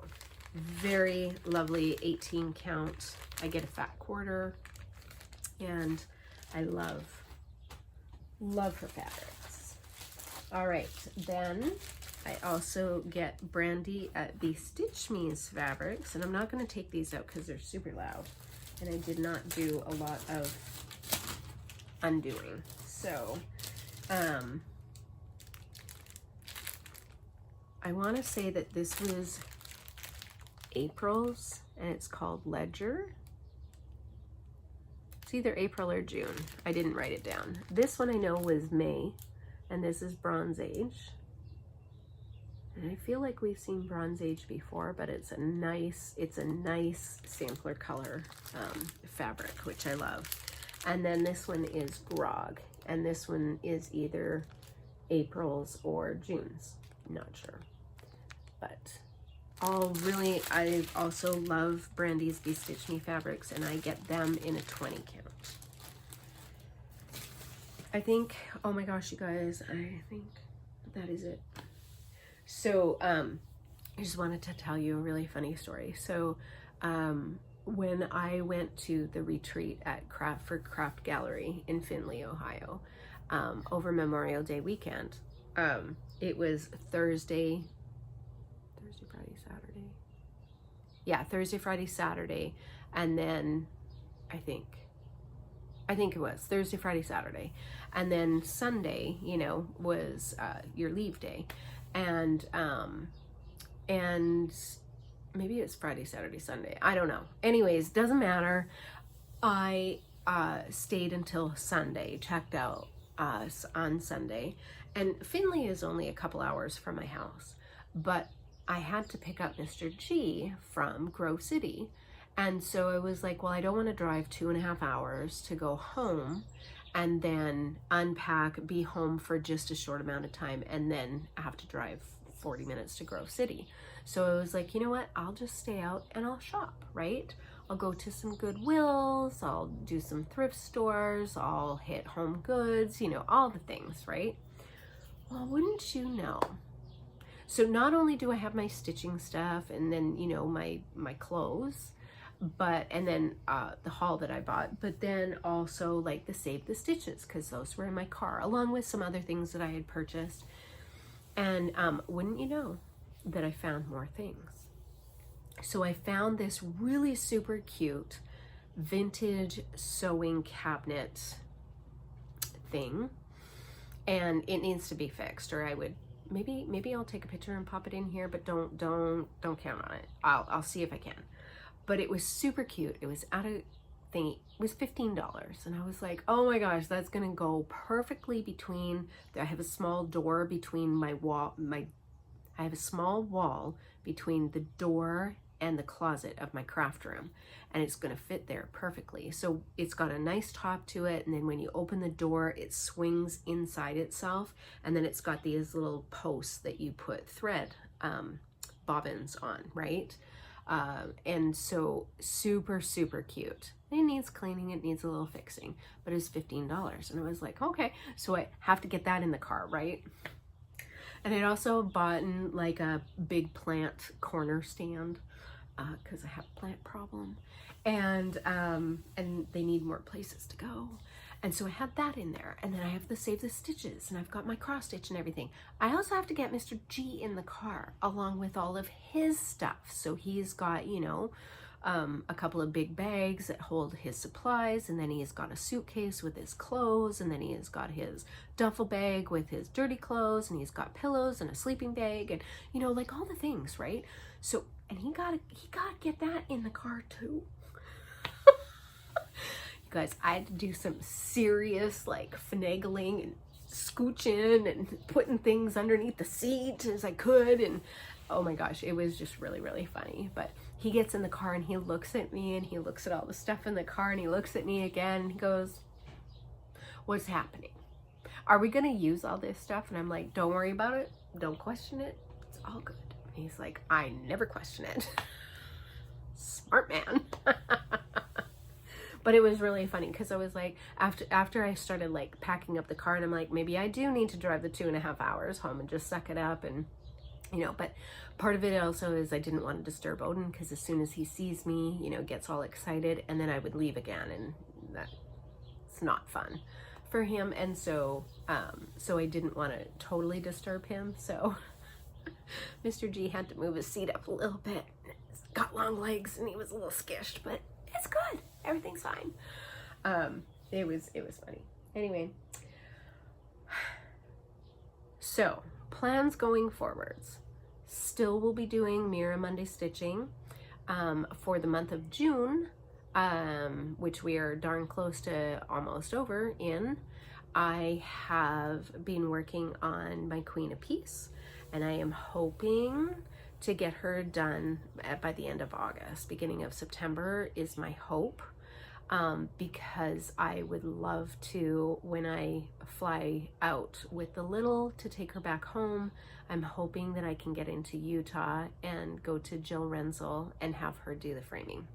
very lovely 18 count. I get a fat quarter, and I love her fabrics. All right, then I also get Brandy at BeStitchMe's fabrics, and I'm not going to take these out because they're super loud, and I did not do a lot of undoing. So I want to say that this was April's, and it's called Ledger. It's either April or June. I didn't write it down. This one I know was May, and this is Bronze Age. And I feel like we've seen Bronze Age before, but it's a nice sampler color fabric, which I love. And then this one is Grog, and this one is either April's or June's. Not sure. But I also love Brandy's BeStitchMe fabrics, and I get them in a 20 count. I think, oh my gosh, you guys, I think that is it. So, I just wanted to tell you a really funny story. So, when I went to the retreat at Craft Gallery in Findlay, Ohio, over Memorial Day weekend, it was Thursday, Friday, Saturday. Yeah, Thursday, Friday, Saturday, and then I think it was Thursday, Friday, Saturday, and then Sunday, you know, was your leave day, and maybe it's Friday, Saturday, Sunday. I don't know. Anyways, doesn't matter. I stayed until Sunday, checked out on Sunday, and Findlay is only a couple hours from my house, but I had to pick up Mr. G from Grove City. And so I was like, well, I don't want to drive 2.5 hours to go home and then unpack, be home for just a short amount of time, and then I have to drive 40 minutes to Grove City. So I was like, you know what? I'll just stay out and I'll shop, right? I'll go to some Goodwills, I'll do some thrift stores, I'll hit Home Goods, you know, all the things, right? Well, wouldn't you know? So not only do I have my stitching stuff and then, you know, my clothes, and then the haul that I bought, but then also like the Save the Stitches, because those were in my car, along with some other things that I had purchased. And wouldn't you know that I found more things. So I found this really super cute vintage sewing cabinet thing, and it needs to be fixed, or I would maybe I'll take a picture and pop it in here, but don't count on it. I'll see if I can. But it was super cute. It was at a thing, it was $15, and I was like, oh my gosh, that's gonna go perfectly between, I have a small door between my wall, I have a small wall between the door and the closet of my craft room, and it's gonna fit there perfectly. So it's got a nice top to it, and then when you open the door, it swings inside itself, and then it's got these little posts that you put thread bobbins on, right? And so super cute. It needs cleaning, it needs a little fixing, but it's $15, and I was like, okay, so I have to get that in the car, right? And I'd also bought like a big plant corner stand, because I have a plant problem, and they need more places to go. And so I had that in there, and then I have the Save the Stitches, and I've got my cross stitch and everything. I also have to get Mr. G in the car along with all of his stuff. So he's got, you know, a couple of big bags that hold his supplies, and then he's got a suitcase with his clothes, and then he has got his duffel bag with his dirty clothes, and he's got pillows and a sleeping bag, and, you know, like all the things, right? So, and he gotta get that in the car too. Guys, I had to do some serious like finagling and scooching and putting things underneath the seat as I could, and oh my gosh, it was just really funny. But he gets in the car and he looks at me, and he looks at all the stuff in the car, and he looks at me again, and he goes, what's happening? Are we gonna use all this stuff? And I'm like, don't worry about it, don't question it, it's all good. And he's like, I never question it. Smart man. But it was really funny because I was like, after I started like packing up the car, and I'm like, maybe I do need to drive the 2.5 hours home and just suck it up, and you know, but part of it also is I didn't want to disturb Odin, because as soon as he sees me, you know, gets all excited, and then I would leave again, and that's not fun for him. And so so I didn't want to totally disturb him, so Mr. G had to move his seat up a little bit. He's got long legs and he was a little skished, but it's good. Everything's fine. It was funny. Anyway, so plans going forwards. Still will be doing Mira Monday stitching for the month of June, which we are darn close to almost over in. I have been working on my Queen of Peace, and I am hoping to get her done by the end of August. Beginning of September is my hope, because I would love to, when I fly out with the little to take her back home, I'm hoping that I can get into Utah and go to Jill Renzel and have her do the framing.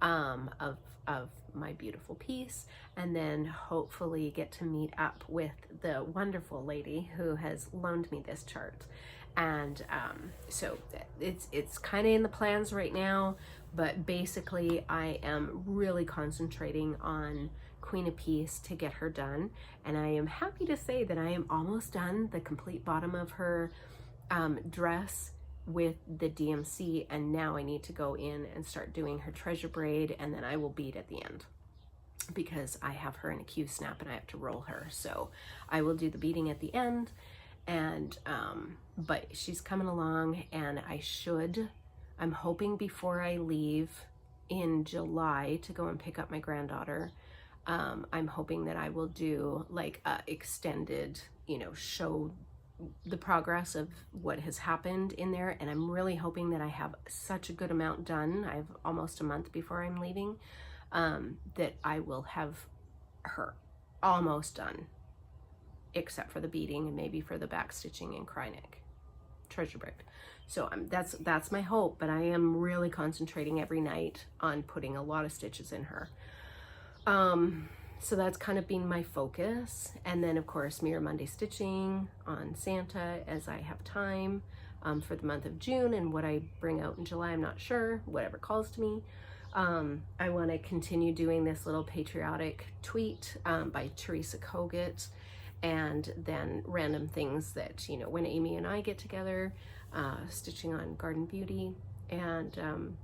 of my beautiful piece, and then hopefully get to meet up with the wonderful lady who has loaned me this chart. And so it's kind of in the plans right now, but basically I am really concentrating on Queen of Peace to get her done, and I am happy to say that I am almost done the complete bottom of her dress with the DMC, and now I need to go in and start doing her treasure braid, and then I will bead at the end because I have her in a Q snap and I have to roll her. So I will do the beading at the end, and but she's coming along, and I'm hoping before I leave in July to go and pick up my granddaughter, I'm hoping that I will do like a extended, you know, show the progress of what has happened in there. And I'm really hoping that I have such a good amount done. I have almost a month before I'm leaving, that I will have her almost done, except for the beading and maybe for the back stitching and cry neck treasure braid. So that's my hope, but I am really concentrating every night on putting a lot of stitches in her. So that's kind of been my focus. And then of course Mirror Monday stitching on Santa as I have time, for the month of June, and what I bring out in July, I'm not sure, whatever calls to me. I want to continue doing this little patriotic tweet by Teresa Kogut, and then random things that, you know, when Amy and I get together, stitching on Garden Beauty. And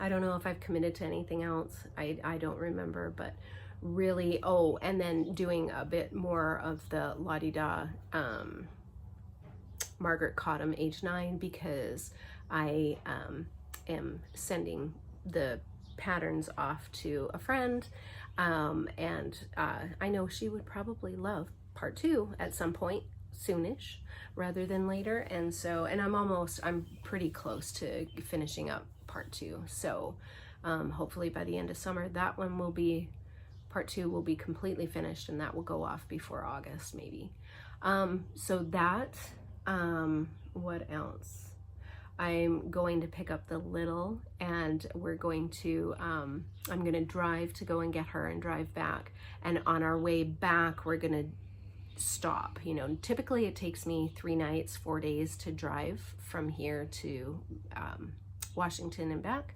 I don't know if I've committed to anything else. I don't remember, but really, oh, and then doing a bit more of the LaDDa Margret Cottam age 9, because I am sending the patterns off to a friend, and I know she would probably love part 2 at some point soonish rather than later. And so, and I'm pretty close to finishing up part 2. So hopefully by the end of summer, that one will be, part 2 will be completely finished, and that will go off before August maybe. So that, what else? I'm going to pick up the little, and we're going to, I'm going to drive to go and get her and drive back. And on our way back, we're going to stop. You know, typically it takes me 3 nights, 4 days to drive from here to Washington and back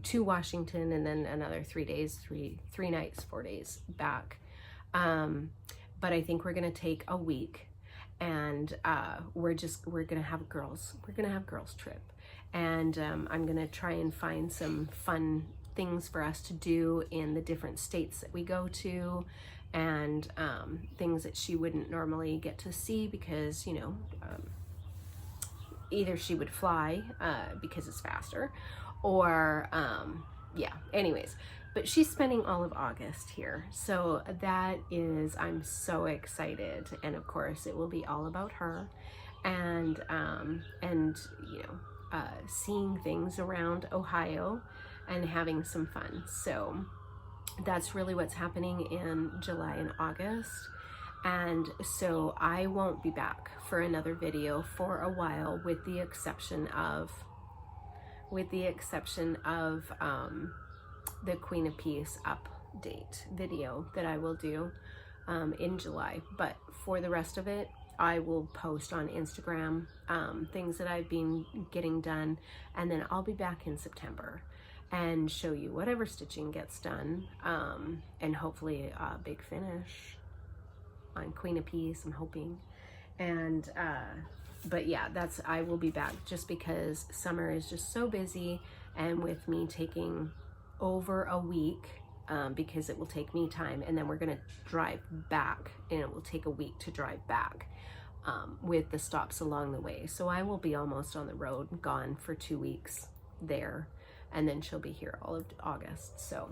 to Washington, and then another 3 days, three nights, 4 days back. But I think we're going to take a week, and we're going to have a girls trip. And I'm going to try and find some fun things for us to do in the different states that we go to, and things that she wouldn't normally get to see because, you know, either she would fly because it's faster, or yeah, anyways. But she's spending all of August here, so that is, I'm so excited. And of course it will be all about her, and you know, seeing things around Ohio and having some fun. So that's really what's happening in July and August. And so I won't be back for another video for a while, with the exception of the Queen of Peace update video that I will do in July. But for the rest of it, I will post on Instagram things that I've been getting done, and then I'll be back in September and show you whatever stitching gets done, and hopefully a big finish on Queen of Peace, I'm hoping. And but yeah, I will be back, just because summer is just so busy, and with me taking over a week, because it will take me time, and then we're gonna drive back, and it will take a week to drive back, with the stops along the way. So I will be almost on the road, gone for 2 weeks there, and then she'll be here all of August. So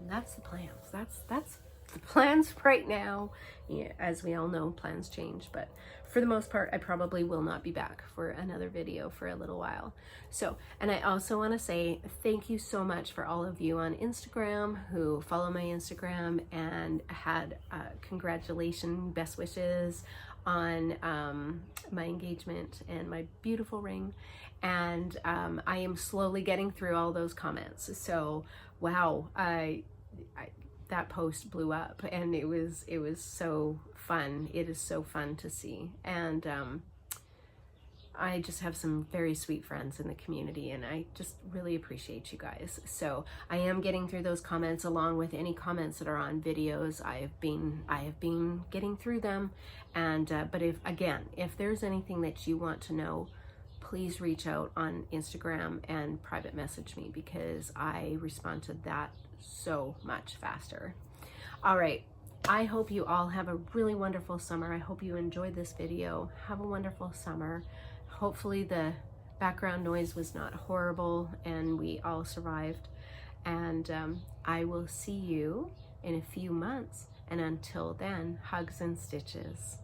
that's the plans. That's the plans right now. Yeah, as we all know, plans change, but for the most part, I probably will not be back for another video for a little while. So, and I also want to say thank you so much for all of you on Instagram who follow my Instagram and had congratulations, best wishes on my engagement and my beautiful ring. And I am slowly getting through all those comments. So wow, that post blew up, and it was so fun. It is so fun to see. And I just have some very sweet friends in the community, and I just really appreciate you guys. So I am getting through those comments, along with any comments that are on videos. I have been getting through them. And but if there's anything that you want to know, please reach out on Instagram and private message me, because I respond to that so much faster. All right, I hope you all have a really wonderful summer. I hope you enjoyed this video. Have a wonderful summer. Hopefully the background noise was not horrible and we all survived. And I will see you in a few months. And until then, hugs and stitches.